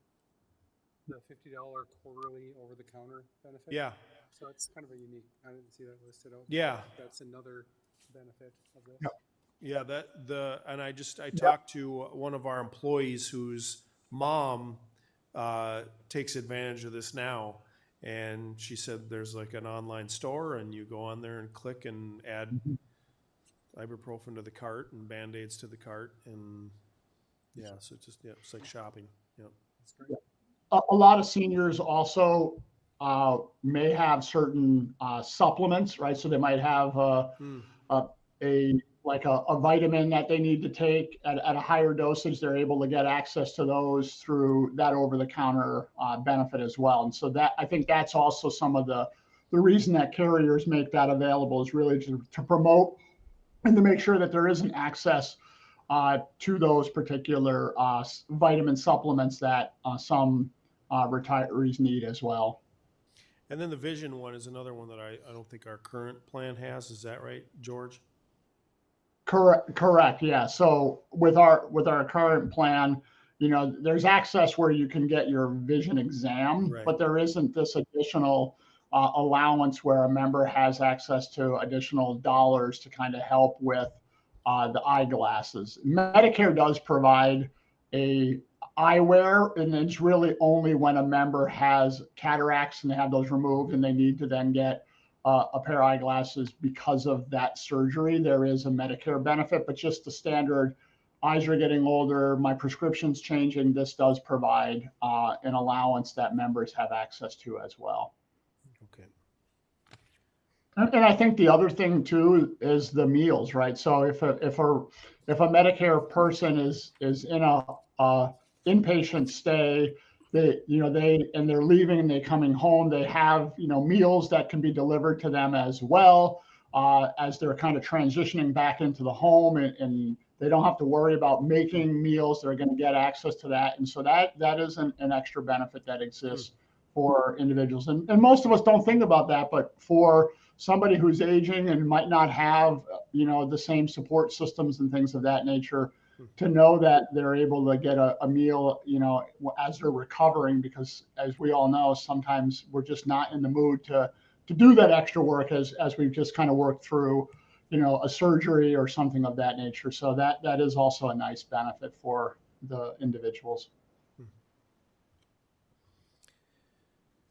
The $50 quarterly over-the-counter benefit. Yeah. So it's kind of a unique. I didn't see that listed out. Yeah. That's another benefit of this. Yep. Yeah, and I talked to one of our employees whose mom takes advantage of this now, and she said there's like an online store, and you go on there and click and add ibuprofen to the cart and Band-Aids to the cart, and so it's like shopping. Yeah, that's great. A lot of seniors also may have certain supplements, right? So they might have a vitamin that they need to take at a higher dosage. They're able to get access to those through that over-the-counter benefit as well. And so that, I think that's also some of the reason that carriers make that available, is really to promote and to make sure that there isn't access to those particular vitamin supplements that some retirees need as well. And then the vision one is another one that I don't think our current plan has. Is that right, George? Correct. Yeah. So with our current plan, there's access where you can get your vision exam, right, but there isn't this additional allowance where a member has access to additional dollars to kind of help with the eyeglasses. Medicare does provide a eyewear, and it's really only when a member has cataracts and they have those removed and they need to then get a pair of eyeglasses because of that surgery. There is a Medicare benefit, but just the standard eyes are getting older, my prescription's changing, this does provide an allowance that members have access to as well. Okay. And I think the other thing too is the meals, right? So if a Medicare person is in a inpatient stay, they're leaving and they're coming home, they have meals that can be delivered to them as well as they're kind of transitioning back into the home, and they don't have to worry about making meals. They're going to get access to that, and so that is an extra benefit that exists for individuals. And most of us don't think about that, but for somebody who's aging and might not have the same support systems and things of that nature, to know that they're able to get a meal, as they're recovering, because as we all know, sometimes we're just not in the mood to do that extra work as we've just kind of worked through, a surgery or something of that nature. So that is also a nice benefit for the individuals.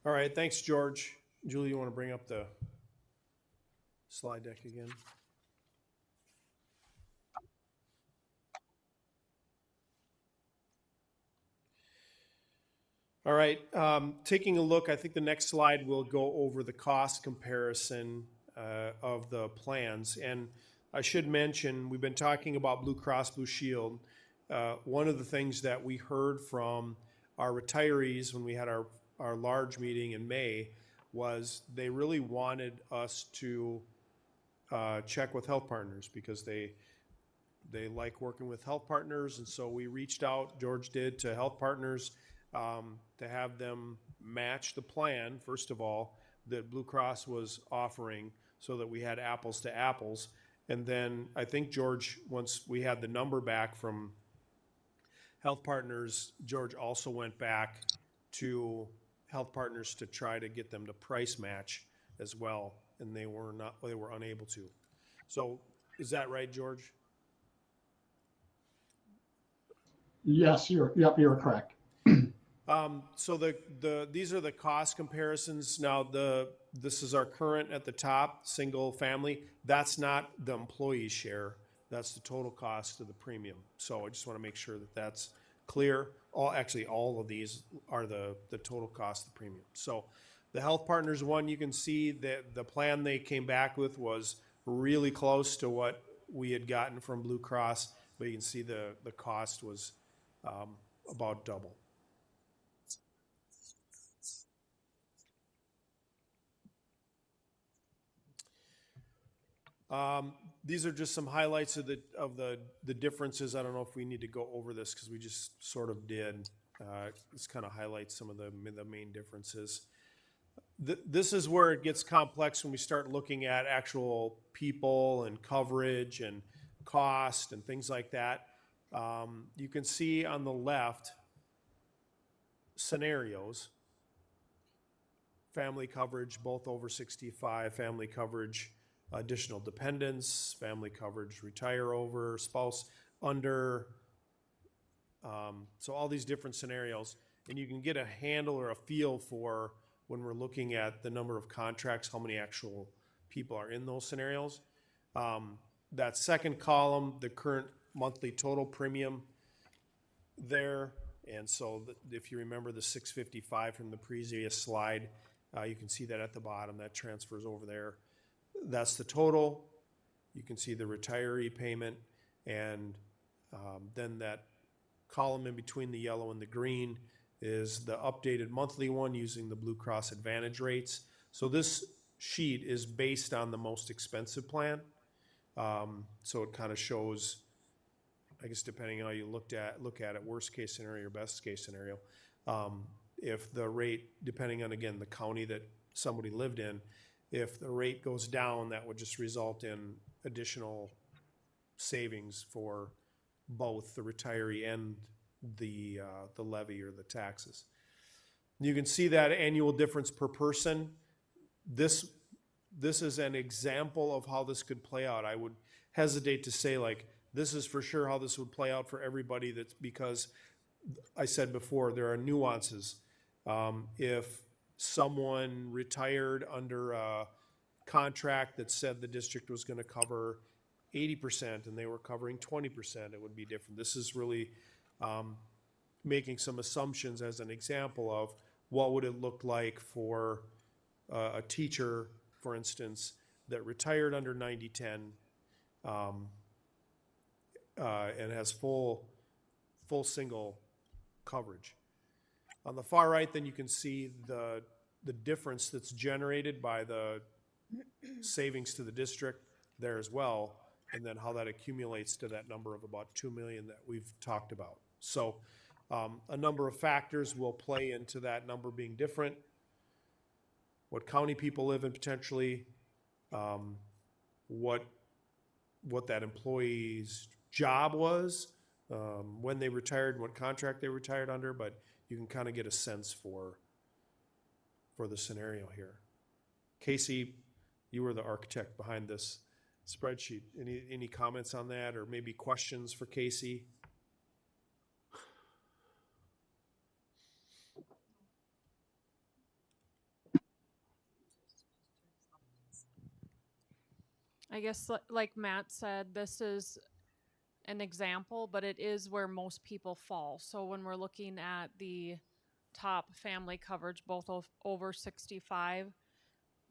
All right, thanks, George. Julie, you want to bring up the slide deck again? All right, taking a look, I think the next slide will go over the cost comparison of the plans. And I should mention, we've been talking about Blue Cross Blue Shield. One of the things that we heard from our retirees when we had our large meeting in May was they really wanted us to check with health partners because they like working with health partners. And so we reached out, George did, to health partners to have them match the plan, first of all, that Blue Cross was offering so that we had apples to apples. And then I think George, once we had the number back from health partners, George also went back to health partners to try to get them to price match as well. And they were unable to. So is that right, George? Yes, you're correct. So these are the cost comparisons. Now this is our current at the top, single family. That's not the employee share. That's the total cost of the premium. So I just want to make sure that that's clear. All of these are the total cost of the premium. So the health partners one, you can see that the plan they came back with was really close to what we had gotten from Blue Cross, but you can see the cost was about double. These are just some highlights of the differences. I don't know if we need to go over this because we just sort of did. This kind of highlights some of the main differences. This is where it gets complex when we start looking at actual people and coverage and cost and things like that. You can see on the left scenarios, family coverage, both over 65, family coverage, additional dependents, family coverage, retire over, spouse under. So all these different scenarios, and you can get a handle or a feel for when we're looking at the number of contracts, how many actual people are in those scenarios. That second column, the current monthly total premium there. And so if you remember the 655 from the previous slide, you can see that at the bottom, that transfers over there. That's the total. You can see the retiree payment, and then that column in between the yellow and the green is the updated monthly one using the Blue Cross Advantage rates. So this sheet is based on the most expensive plan. So it kind of shows, I guess depending on how you look at it, worst case scenario or best case scenario. If the rate, depending on, again, the county that somebody lived in, if the rate goes down, that would just result in additional savings for both the retiree and the levy or the taxes. You can see that annual difference per person. This is an example of how this could play out. I would hesitate to say like this is for sure how this would play out for everybody. That's because I said before there are nuances. If someone retired under a contract that said the district was going to cover 80% and they were covering 20%, it would be different. This is really making some assumptions as an example of what would it look like for a teacher, for instance, that retired under 90/10 and has full single coverage. On the far right, then you can see the difference that's generated by the savings to the district there as well, and then how that accumulates to that number of about 2 million that we've talked about. So a number of factors will play into that number being different. What county people live in potentially, what that employee's job was, when they retired, what contract they retired under, but you can kind of get a sense for the scenario here. Casey, you were the architect behind this spreadsheet. Any comments on that, or maybe questions for Casey? I guess, like Matt said, this is an example, but it is where most people fall. So when we're looking at the top family coverage, both over 65,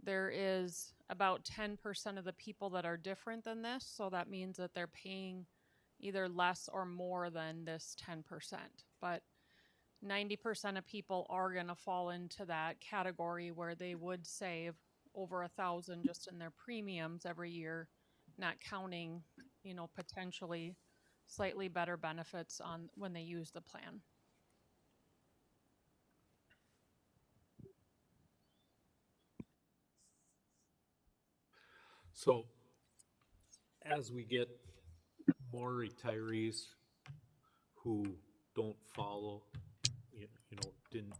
there is about 10% of the people that are different than this. So that means that they're paying either less or more than this 10%. But 90% of people are going to fall into that category where they would save over $1,000 just in their premiums every year, not counting, potentially slightly better benefits on when they use the plan. So as we get more retirees who don't follow, didn't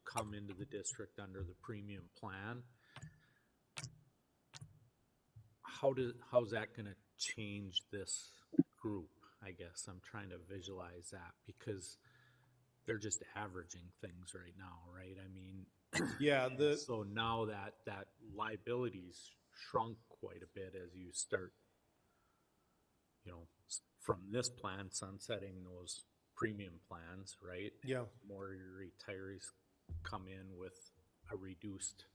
come into the district under the premium plan, how's that going to change this group? I guess I'm trying to visualize that, because they're just averaging things right now, right? I mean, Yeah, so now that liability's shrunk quite a bit as you start, from this plan sunsetting those premium plans, right? yeah. More retirees come in with a reduced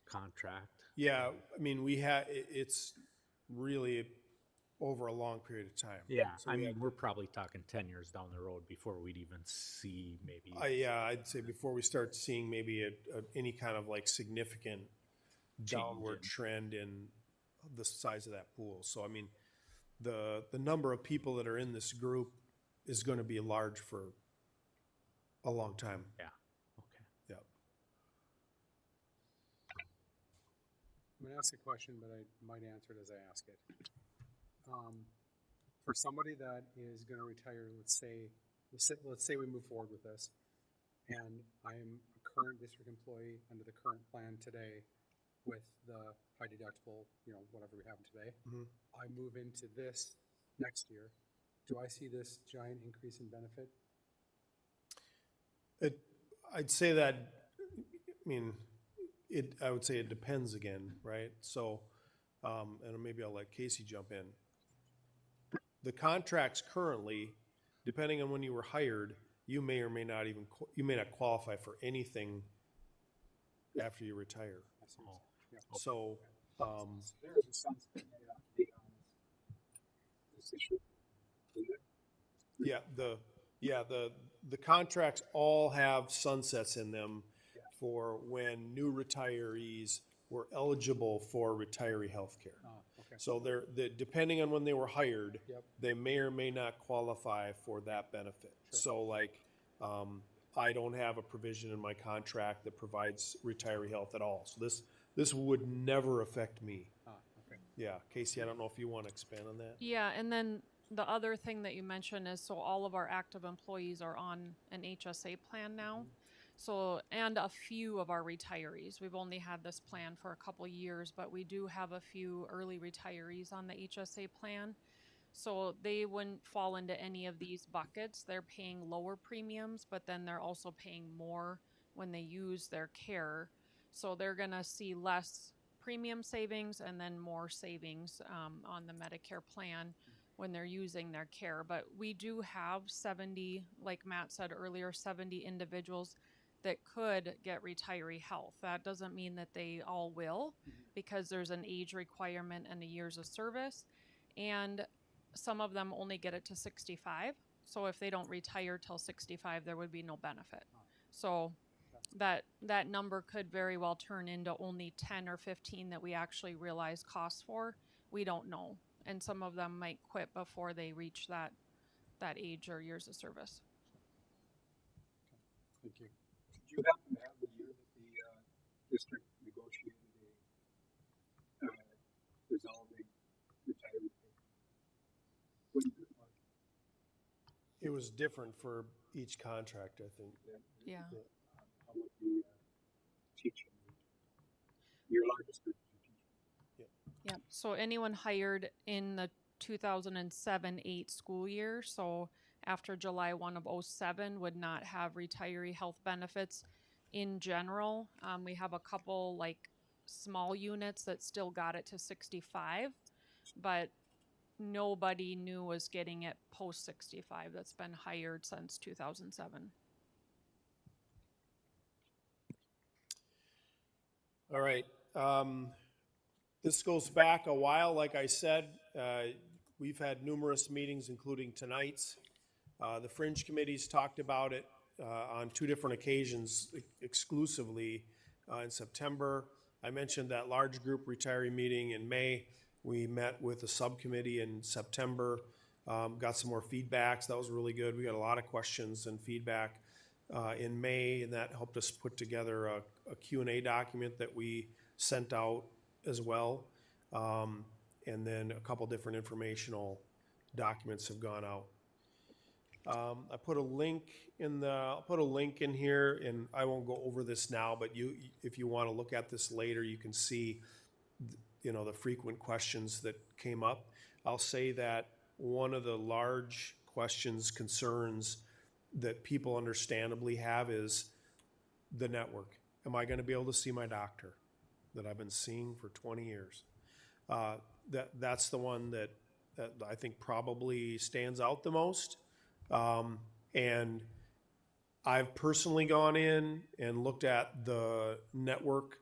contract. Yeah, I mean, it's really over a long period of time. Yeah, So I mean, we're probably talking 10 years down the road before we'd even see maybe. I'd say before we start seeing maybe any kind of like significant downward trend in the size of that pool. So, I mean, the number of people that are in this group is going to be large for a long time. Yeah, okay. Yeah. I'm going to ask a question, but I might answer it as I ask it. For somebody that is going to retire, let's say we move forward with this, and I am a current district employee under the current plan today with the high deductible, whatever we have today. Mhm. I move into this next year. Do I see this giant increase in benefit? I'd say that, I mean, I would say it depends again, right? So, and maybe I'll let Casey jump in. The contracts currently, depending on when you were hired, you may or may not you may not qualify for anything after you retire. Yeah. So, There's a sunset date on this issue. the contracts all have sunsets in them for when new retirees were eligible for retiree health care. Okay. So depending on when they were hired, Yep. they may or may not qualify for that benefit. So like, I don't have a provision in my contract that provides retiree health at all. So this would never affect me. Okay. Yeah, Casey, I don't know if you want to expand on that. Yeah, and then the other thing that you mentioned is, so all of our active employees are on an HSA plan now. So, and a few of our retirees. We've only had this plan for a couple years, but we do have a few early retirees on the HSA plan. So they wouldn't fall into any of these buckets. They're paying lower premiums, but then they're also paying more when they use their care. So they're going to see less premium savings and then more savings on the Medicare plan when they're using their care. But we do have 70, like Matt said earlier, 70 individuals that could get retiree health. That doesn't mean that they all will, because there's an age requirement and a years of service. And some of them only get it to 65. So if they don't retire till 65, there would be no benefit. So that number could very well turn into only 10 or 15 that we actually realize costs for. We don't know. And some of them might quit before they reach that age or years of service. Thank you. Did you happen to have the year that the district negotiated a resolving retiree pay? What year it was? It was different for each contract, I think. Yeah. How about the teaching? Your largest group is your teaching. Yep. So anyone hired in the 2007-8 school year, so after July 1 of 07, would not have retiree health benefits in general. We have a couple like small units that still got it to 65, but nobody new was getting it post 65 that's been hired since 2007. All right. This goes back a while, like I said. We've had numerous meetings, including tonight's. The fringe committees talked about it on 2 different occasions exclusively in September. I mentioned that large group retiree meeting in May. We met with a subcommittee in September, got some more feedbacks. That was really good. We got a lot of questions and feedback in May, and that helped us put together a Q&A document that we sent out as well. And then a couple different informational documents have gone out. I put a link in I'll put a link in here, and I won't go over this now, but if you want to look at this later, you can see, the frequent questions that came up. I'll say that one of the large questions, concerns that people understandably have is the network. Am I going to be able to see my doctor that I've been seeing for 20 years? That's the one that I think probably stands out the most. And I've personally gone in and looked at the network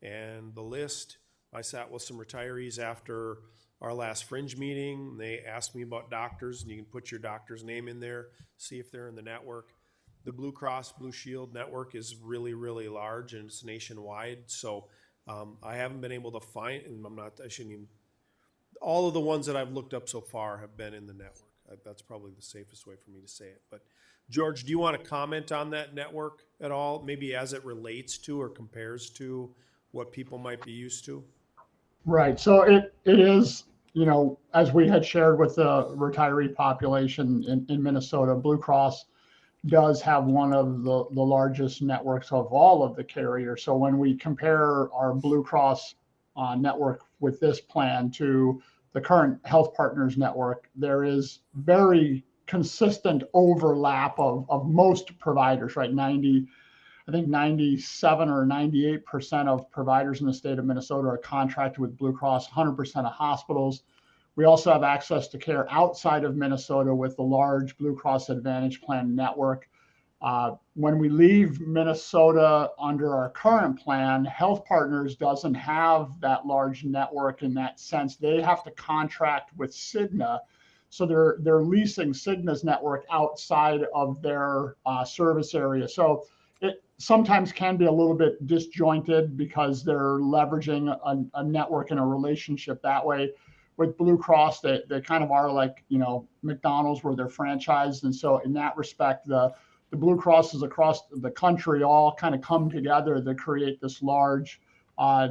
and the list. I sat with some retirees after our last fringe meeting. They asked me about doctors, and you can put your doctor's name in there, see if they're in the network. The Blue Cross Blue Shield network is really, really large, and it's nationwide. So I haven't been able to find, and I shouldn't even, all of the ones that I've looked up so far have been in the network. That's probably the safest way for me to say it. But George, do you want to comment on that network at all? Maybe as it relates to or compares to what people might be used to? Right. So it is, as we had shared with the retiree population in Minnesota, Blue Cross does have one of the largest networks of all of the carriers. So when we compare our Blue Cross network with this plan to the current Health Partners network, there is very consistent overlap of most providers, right? I think 97 or 98% of providers in the state of Minnesota are contracted with Blue Cross, 100% of hospitals. We also have access to care outside of Minnesota with the large Blue Cross Advantage Plan network. When we leave Minnesota under our current plan, Health Partners doesn't have that large network in that sense. They have to contract with Cigna. So they're leasing Cigna's network outside of their service area. So it sometimes can be a little bit disjointed because they're leveraging a network and a relationship that way. With Blue Cross, they kind of are like, McDonald's, where they're franchised. And so in that respect, the Blue Crosses across the country all kind of come together to create this large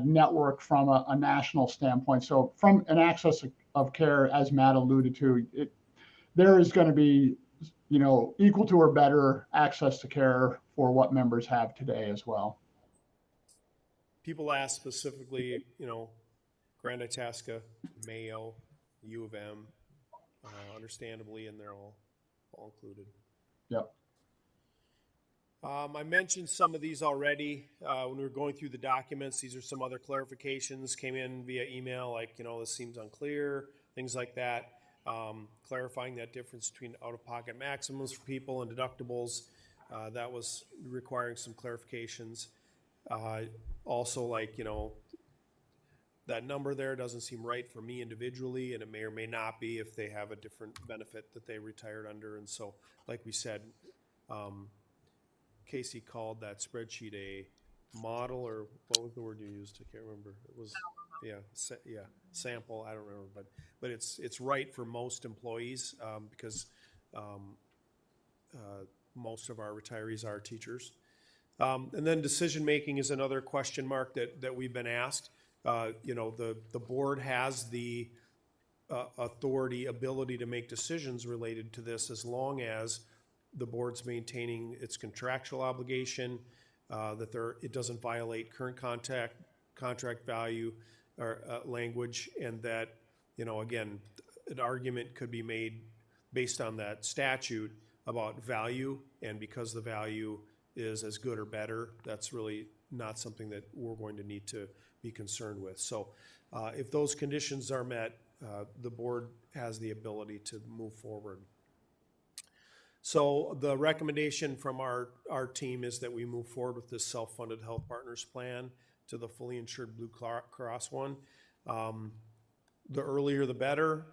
network from a national standpoint. So from an access of care, as Matt alluded to, there is going to be, equal to or better access to care for what members have today as well. People ask specifically, Grand Itasca, Mayo, U of M, understandably, and they're all included. Yep. I mentioned some of these already when we were going through the documents. These are some other clarifications came in via email, like, this seems unclear, things like that. Clarifying that difference between out-of-pocket maximums for people and deductibles. That was requiring some clarifications. Also, like, that number there doesn't seem right for me individually, and it may or may not be if they have a different benefit that they retired under. And so, like we said, Casey called that spreadsheet a model, or what was the word you used? I can't remember. It was, sample. I don't remember, but it's right for most employees because most of our retirees are teachers. And then decision making is another question mark that we've been asked. The board has the authority, ability to make decisions related to this as long as the board's maintaining its contractual obligation, that it doesn't violate current contract value or language, and that, again, an argument could be made based on that statute about value, and because the value is as good or better, that's really not something that we're going to need to be concerned with. So if those conditions are met, the board has the ability to move forward. So the recommendation from our team is that we move forward with this self-funded health partners plan to the fully insured Blue Cross one. The earlier the better.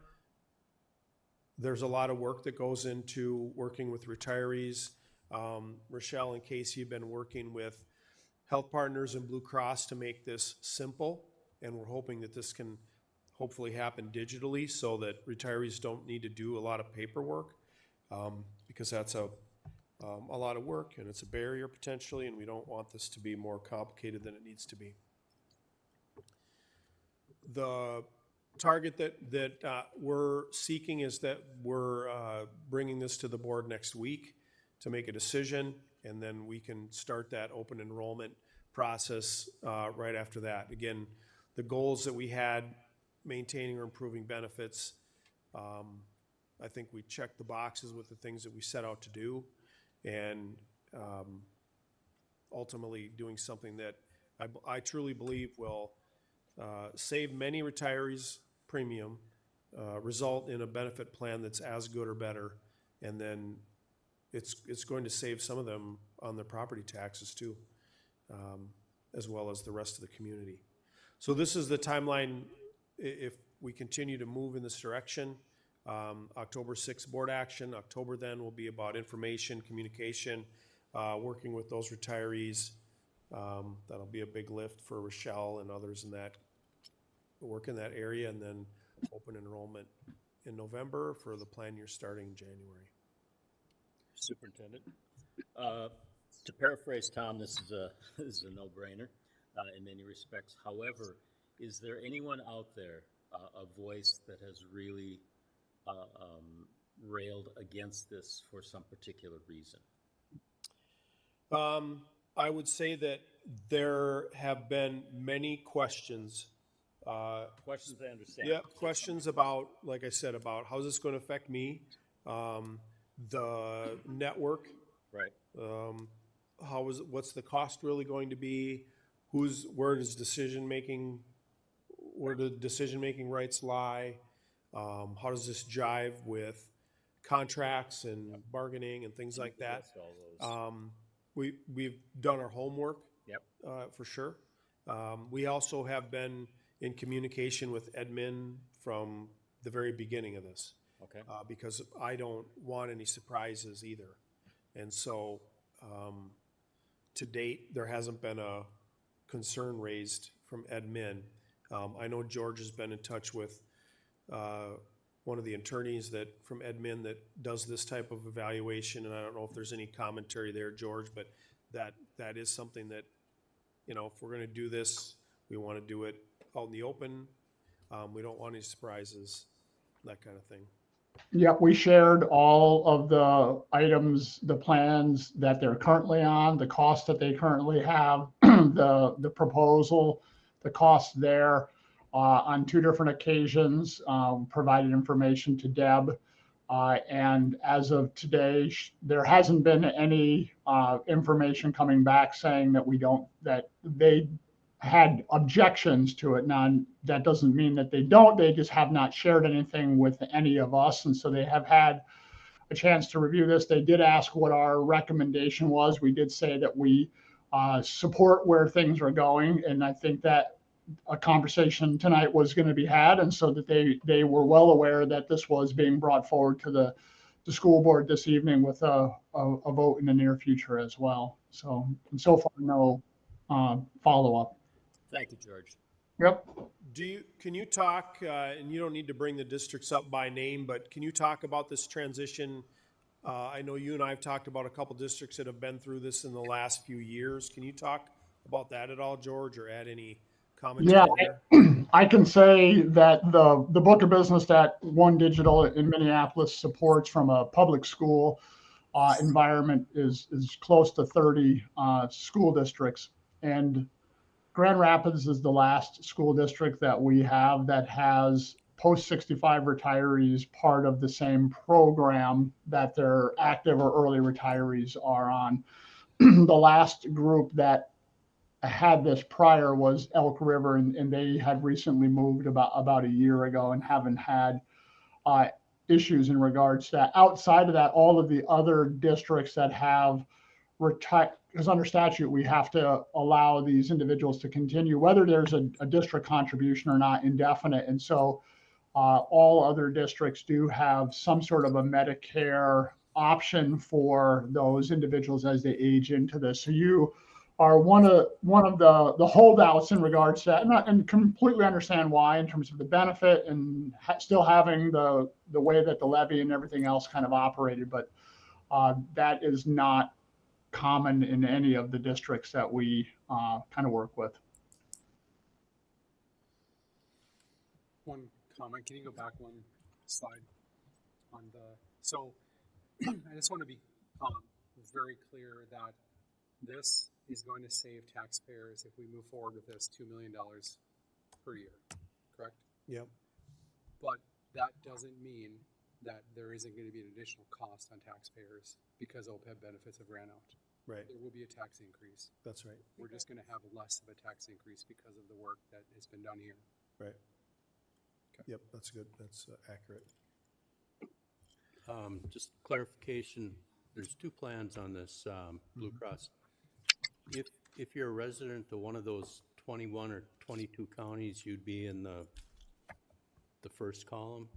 There's a lot of work that goes into working with retirees. Rochelle and Casey have been working with health partners and Blue Cross to make this simple, and we're hoping that this can hopefully happen digitally so that retirees don't need to do a lot of paperwork, because that's a lot of work and it's a barrier potentially, and we don't want this to be more complicated than it needs to be. The target that we're seeking is that we're bringing this to the board next week to make a decision, and then we can start that open enrollment process right after that. Again, the goals that we had, maintaining or improving benefits, I think we checked the boxes with the things that we set out to do, and ultimately doing something that I truly believe will save many retirees premium, result in a benefit plan that's as good or better, and then it's going to save some of them on their property taxes too, as well as the rest of the community. So this is the timeline if we continue to move in this direction. October 6th board action. October then will be about information, communication, working with those retirees. That'll be a big lift for Rochelle and others in that work in that area, and then open enrollment in November for the plan year starting in January. Superintendent, to paraphrase Tom, this is a no-brainer in many respects. However, is there anyone out there, a voice that has really railed against this for some particular reason? I would say that there have been many questions. Questions I understand. Yeah, questions about, like I said, about how's this going to affect me, the network, Right. What's the cost really going to be? Where do decision making rights lie? How does this jive with contracts and bargaining and things like that? All those. We've done our homework. Yep. For sure. We also have been in communication with admin from the very beginning of this. Okay. Because I don't want any surprises either. And so, to date, there hasn't been a concern raised from admin. I know George has been in touch with one of the attorneys from admin that does this type of evaluation, and I don't know if there's any commentary there, George, but that is something that, if we're going to do this, we want to do it out in the open. We don't want any surprises, that kind of thing. Yep, we shared all of the items, the plans that they're currently on, the cost that they currently have, the proposal, the cost there on 2 different occasions, provided information to Deb. And as of today, there hasn't been any information coming back saying that they had objections to it. Now, that doesn't mean that they don't, they just have not shared anything with any of us. And so they have had a chance to review this. They did ask what our recommendation was. We did say that we support where things are going. And I think that a conversation tonight was going to be had. And so that they were well aware that this was being brought forward to the school board this evening with a vote in the near future as well. So far, no follow-up. Thank you, George. Yep. Can you talk, and you don't need to bring the districts up by name, but can you talk about this transition? I know you and I have talked about a couple districts that have been through this in the last few years. Can you talk about that at all, George, or add any commentary there? I can say that the book of business that One Digital in Minneapolis supports from a public school environment is close to 30 school districts. And Grand Rapids is the last school district that we have that has post 65 retirees part of the same program that their active or early retirees are on. The last group that had this prior was Elk River, and they had recently moved about a year ago and haven't had uh, issues in regards to that. Outside of that, all of the other districts that have retire, because under statute, we have to allow these individuals to continue, whether there's a district contribution or not, indefinite. And so all other districts do have some sort of a Medicare option for those individuals as they age into this. So you are one of the holdouts in regards to that, and completely understand why in terms of the benefit and still having the way that the levy and everything else kind of operated, but that is not common in any of the districts that we kind of work with. One comment, can you go back one slide on the, so I just want to be very clear that this is going to save taxpayers if we move forward with this $2 million per year, correct? Yep. But that doesn't mean that there isn't going to be an additional cost on taxpayers because OPEB benefits have ran out. Right. There will be a tax increase. That's right. We're just going to have less of a tax increase because of the work that has been done here. Right. Okay. Yep, that's good. That's accurate. Just clarification, there's two plans on this Blue Cross. If you're a resident of one of those 21 or 22 counties, you'd be in the first column.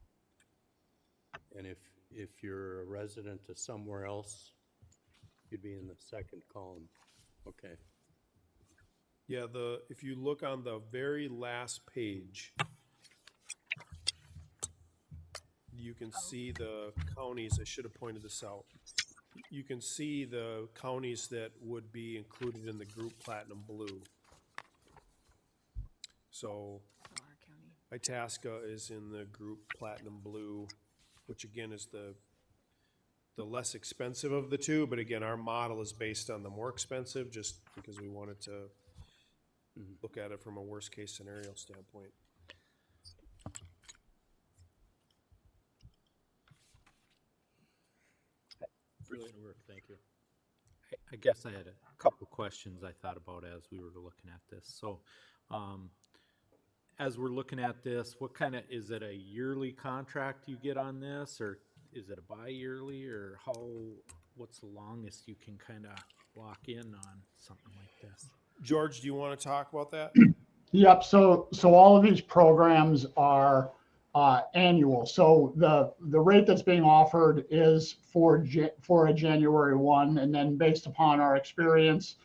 And if you're a resident of somewhere else, you'd be in the second column. Okay. Yeah, if you look on the very last page, you can see the counties. I should have pointed this out. You can see the counties that would be included in the group Platinum Blue. So Itasca is in the group Platinum Blue, which again is the less expensive of the two, but again, our model is based on the more expensive just because we wanted to look at it from a worst case scenario standpoint. Brilliant work, thank you. I guess I had a couple questions I thought about as we were looking at this. So, as we're looking at this, what kind of, is it a yearly contract you get on this, or is it a bi-yearly, or what's the longest you can kind of lock in on something like this? George, do you want to talk about that? Yep. So all of these programs are annual. So the rate that's being offered is for a January 1, and then based upon our experience,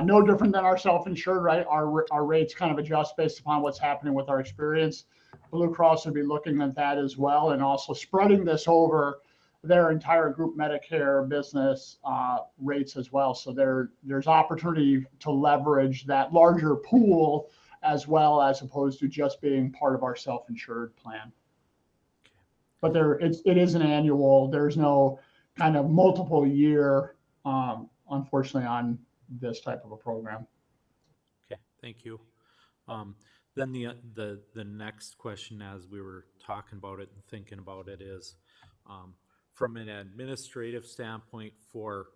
no different than our self-insured, right? Our rates kind of adjust based upon what's happening with our experience. Blue Cross would be looking at that as well, and also spreading this over their entire group Medicare business rates as well. So there's opportunity to leverage that larger pool as well, as opposed to just being part of our self-insured plan. But it is an annual. There's no kind of multiple year, unfortunately, on this type of a program. Okay, thank you. Then the next question, as we were talking about it and thinking about it, is from an administrative standpoint for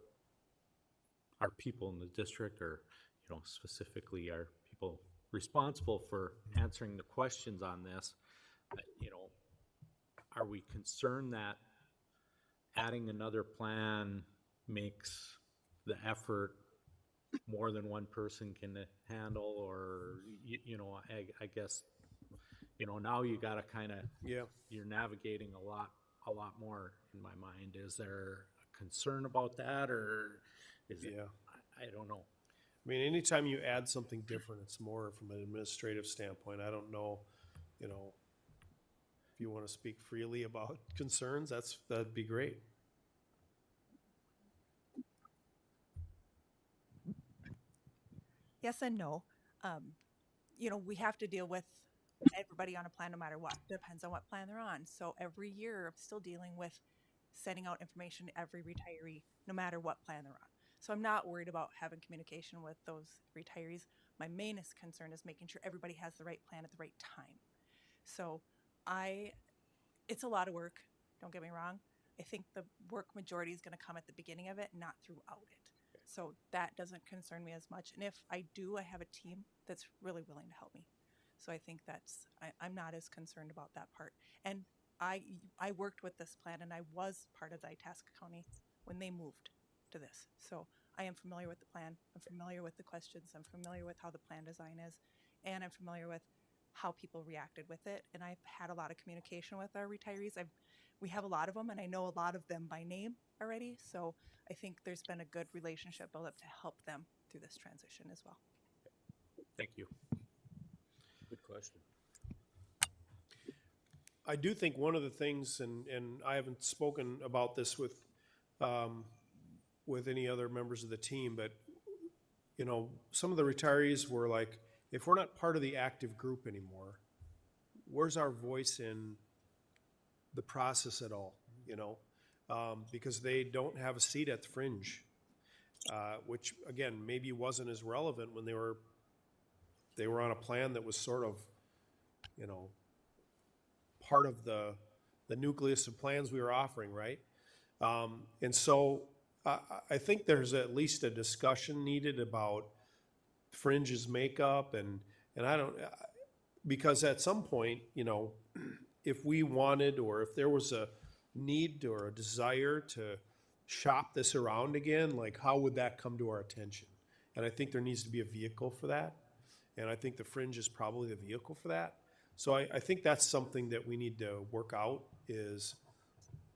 our people in the district, or specifically our people responsible for answering the questions on this, are we concerned that adding another plan makes the effort more than one person can handle? Or I guess now you got to kind of, you're navigating a lot more in my mind. Is there a concern about that, or is it? I don't know. I mean, anytime you add something different, it's more from an administrative standpoint. I don't know, if you want to speak freely about concerns, that'd be great. Yes and no. We have to deal with everybody on a plan no matter what. Depends on what plan they're on. So every year I'm still dealing with sending out information to every retiree no matter what plan they're on. So I'm not worried about having communication with those retirees. My mainest concern is making sure everybody has the right plan at the right time. So it's a lot of work, don't get me wrong. I think the work majority is going to come at the beginning of it, not throughout it. So that doesn't concern me as much. And if I do, I have a team that's really willing to help me. So I think I'm not as concerned about that part. And I worked with this plan and I was part of the Itasca County when they moved to this. So I am familiar with the plan. I'm familiar with the questions. I'm familiar with how the plan design is. And I'm familiar with how people reacted with it. And I've had a lot of communication with our retirees. We have a lot of them, and I know a lot of them by name already. So I think there's been a good relationship built up to help them through this transition as well. Thank you. Good question. I do think one of the things, and I haven't spoken about this with any other members of the team, but you know, some of the retirees were like, if we're not part of the active group anymore, where's our voice in the process at all? You know, because they don't have a seat at the fringe, which again maybe wasn't as relevant when they were on a plan that was sort of, you know, part of the nucleus of plans we were offering, right? And so I think there's at least a discussion needed about fringe's makeup, and I don't, because at some point, you know, if we wanted, or if there was a need or a desire to shop this around again, like how would that come to our attention? And I think there needs to be a vehicle for that. And I think the fringe is probably the vehicle for that. So I think that's something that we need to work out, is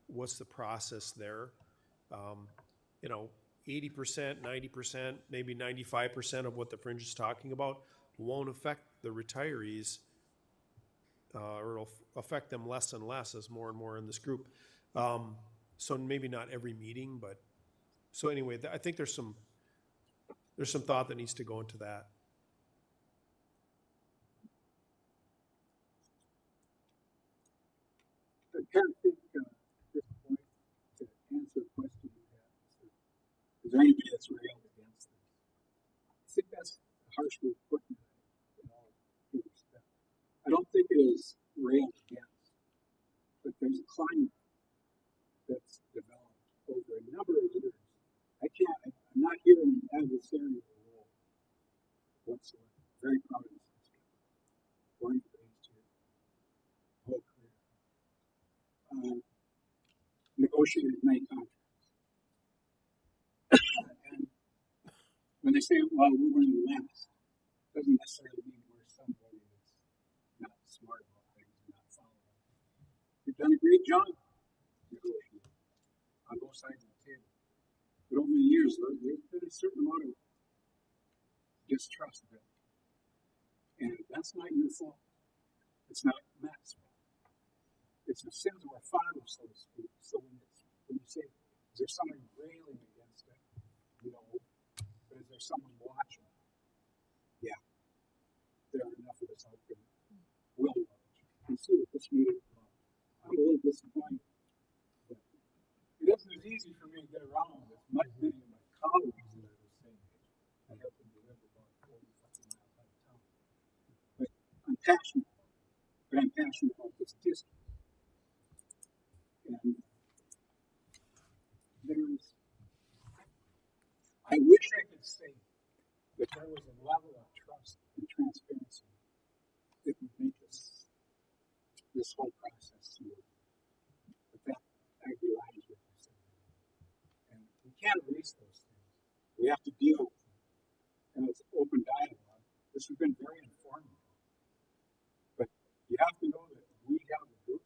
what's the process there? You know, 80%, 90%, maybe 95% of what the fringe is talking about won't affect the retirees, or it'll affect them less and less as more and more in this group. So maybe not every meeting, but so anyway, I think there's some thought that needs to go into that. I kind of think at this point, to answer the question you had, is there anybody that's railed against this? I think that's harshly putting it in all due respect. I don't think it is railed against, but there's a climate that's developed over a number of years. I'm not hearing an adversarial role whatsoever. Very proud of this district. Born and raised here, whole career. Negotiated many contracts. And when they say, well, we were in the last, doesn't necessarily mean we're somebody that's not smart about things and not following. You've done a great job negotiating on both sides of the table. But over the years, there's been a certain amount of distrust built. And that's not your fault. It's not Matt's fault. It's the sins of our fathers, so to speak. So when you say, is there someone railing against it? No. But is there someone watching? Yeah. There are enough of us out there that will watch and see what this meeting is about. I'm a little disappointed. But it isn't as easy for me to get around as many of my colleagues that are the same age. I help them live about 40 miles out of town. But I'm passionate about it. But I'm passionate about this district. And I wish I could say that there was a level of trust and transparency that would make this whole process smooth. But that I realize what you said. And we can't erase those things. We have to deal with them. And it's open dialogue. This has been very informative. But you have to know that we have a group.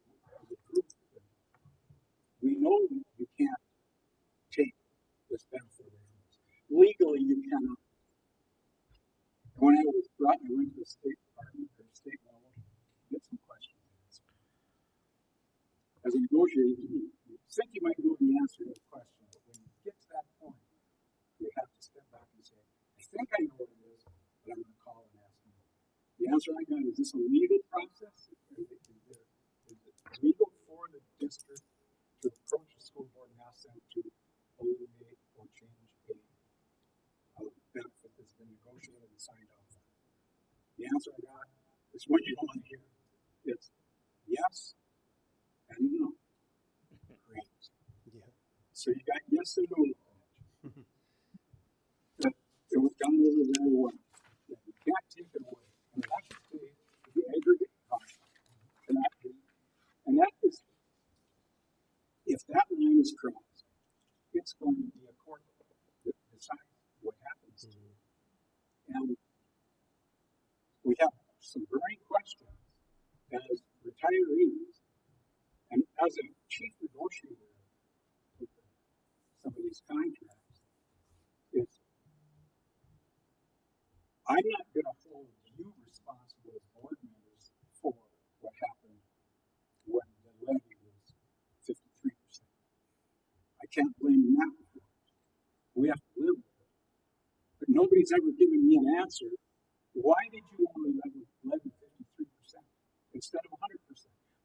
We know that you can't take this benefit away from us. Legally, you cannot. When I was brought, I went to the State Department or the state level to get some questions answered. As a negotiator, you think you might know the answer to the question, but when you get to that point, you have to step back and say, I think I know what it is, but I'm going to call and ask them. The answer I got is this a legal process? Is it legal for the district to approach the school board and ask them to eliminate or change a benefit that's been negotiated and signed off on? The answer I got is what you don't want to hear. It's yes and no. Great. Yeah. So you got yes and no. It was done over very well. You can't take it away. And that should stay the aggregate cost. And that is, if that line is crossed, it's going to be a court that decides what happens to it. And we have some burning questions as retirees and as a chief negotiator with some of these contracts. I'm not going to hold you responsible as board members for what happened when the levy was 53%. I can't blame that. We have to live with it. But nobody's ever given me an answer. Why did you only levy 53% instead of 100%?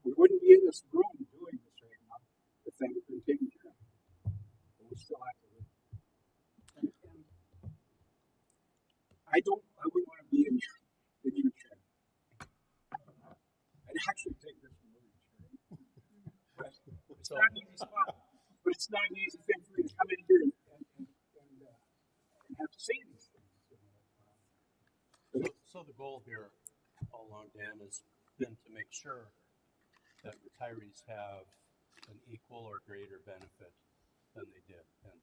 We wouldn't be in this room doing this right now if that had been taken care of. But we still have to live. I wouldn't want to be in your chair. I'd actually take this from your chair. But it's not an easy spot. But it's not an easy thing for me to come in here and have to say these things. So the goal here all along, Dan, has been to make sure that retirees have an equal or greater benefit than they did. And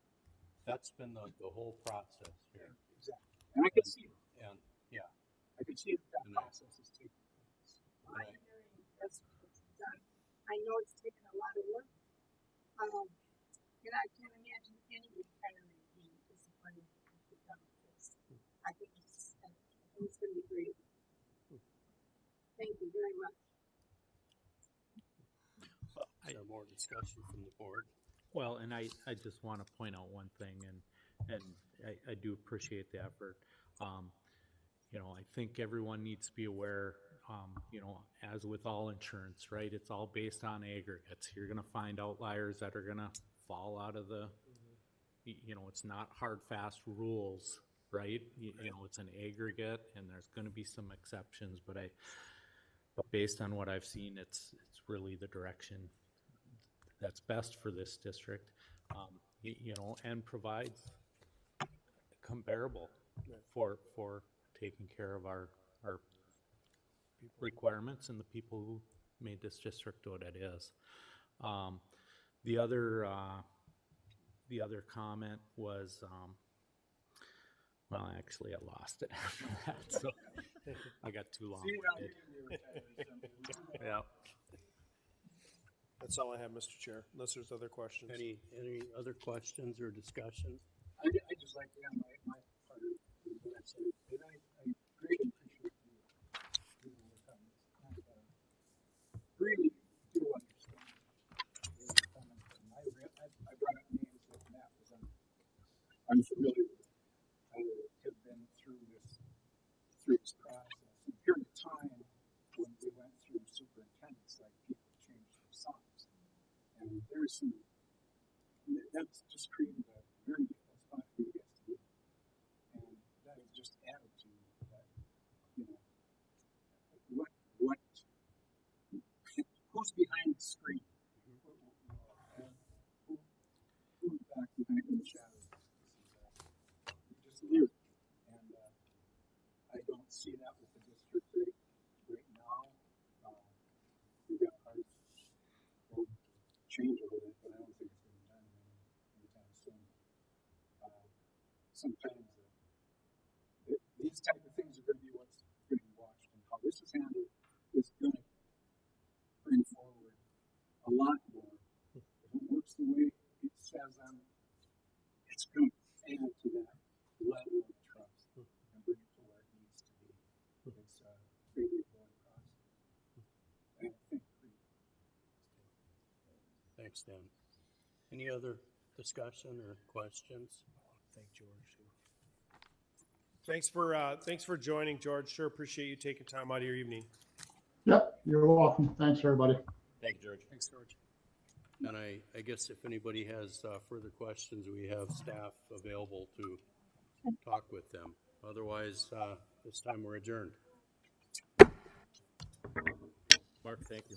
that's been the whole process here. Exactly. And I can see it. And yeah. I can see that process is taking place. I'm very impressed with what you've done. I know it's taken a lot of work. And I can't imagine any retiree being disappointed if you've done this. I think it's going to be great. Thank you very much. Is there more discussion from the board? Well, and I just want to point out one thing, and I do appreciate the effort. You know, I think everyone needs to be aware, you know, as with all insurance, right? It's all based on aggregates. You're going to find outliers that are going to fall out of the, you know, it's not hard, fast rules, right? You know, it's an aggregate, and there's going to be some exceptions, but based on what I've seen, it's really the direction that's best for this district, you know, and provides comparable for taking care of our requirements and the people who made this district what it is. The other comment was, well, actually I lost it after that, so I got too long. Yeah. That's all I have, Mr. Chair, unless there's other questions. Any other questions or discussion? I just like to have my part of what I said. And I greatly appreciate you giving your comments. And really do understand your comments. And I brought up names that Matt was unfamiliar with. I have been through this process. A period of time when we went through superintendents, like people changed their songs. And there's some, that's just created a very difficult spot for you guys to be. And that has just added to that, you know, who's behind the screen? Who's back behind in the shadows? You're just lyric. And I don't see that with the district right now. We've got hard change over it, but I don't think it's going to be done anytime soon. Sometimes these type of things are going to be what's going to be watched, and how this is handled is going to bring forward a lot more. If it works the way it says it's going to add to that level of trust and bring it to where it needs to be. It's really a going process. And I think Thanks, Dan. Any other discussion or questions? Thank George. Thanks for joining, George. Sure appreciate you taking time out of your evening. Yep, you're welcome. Thanks, everybody. Thank you, George. Thanks, George. And I guess if anybody has further questions, we have staff available to talk with them. Otherwise, this time we're adjourned. Mark, thank you.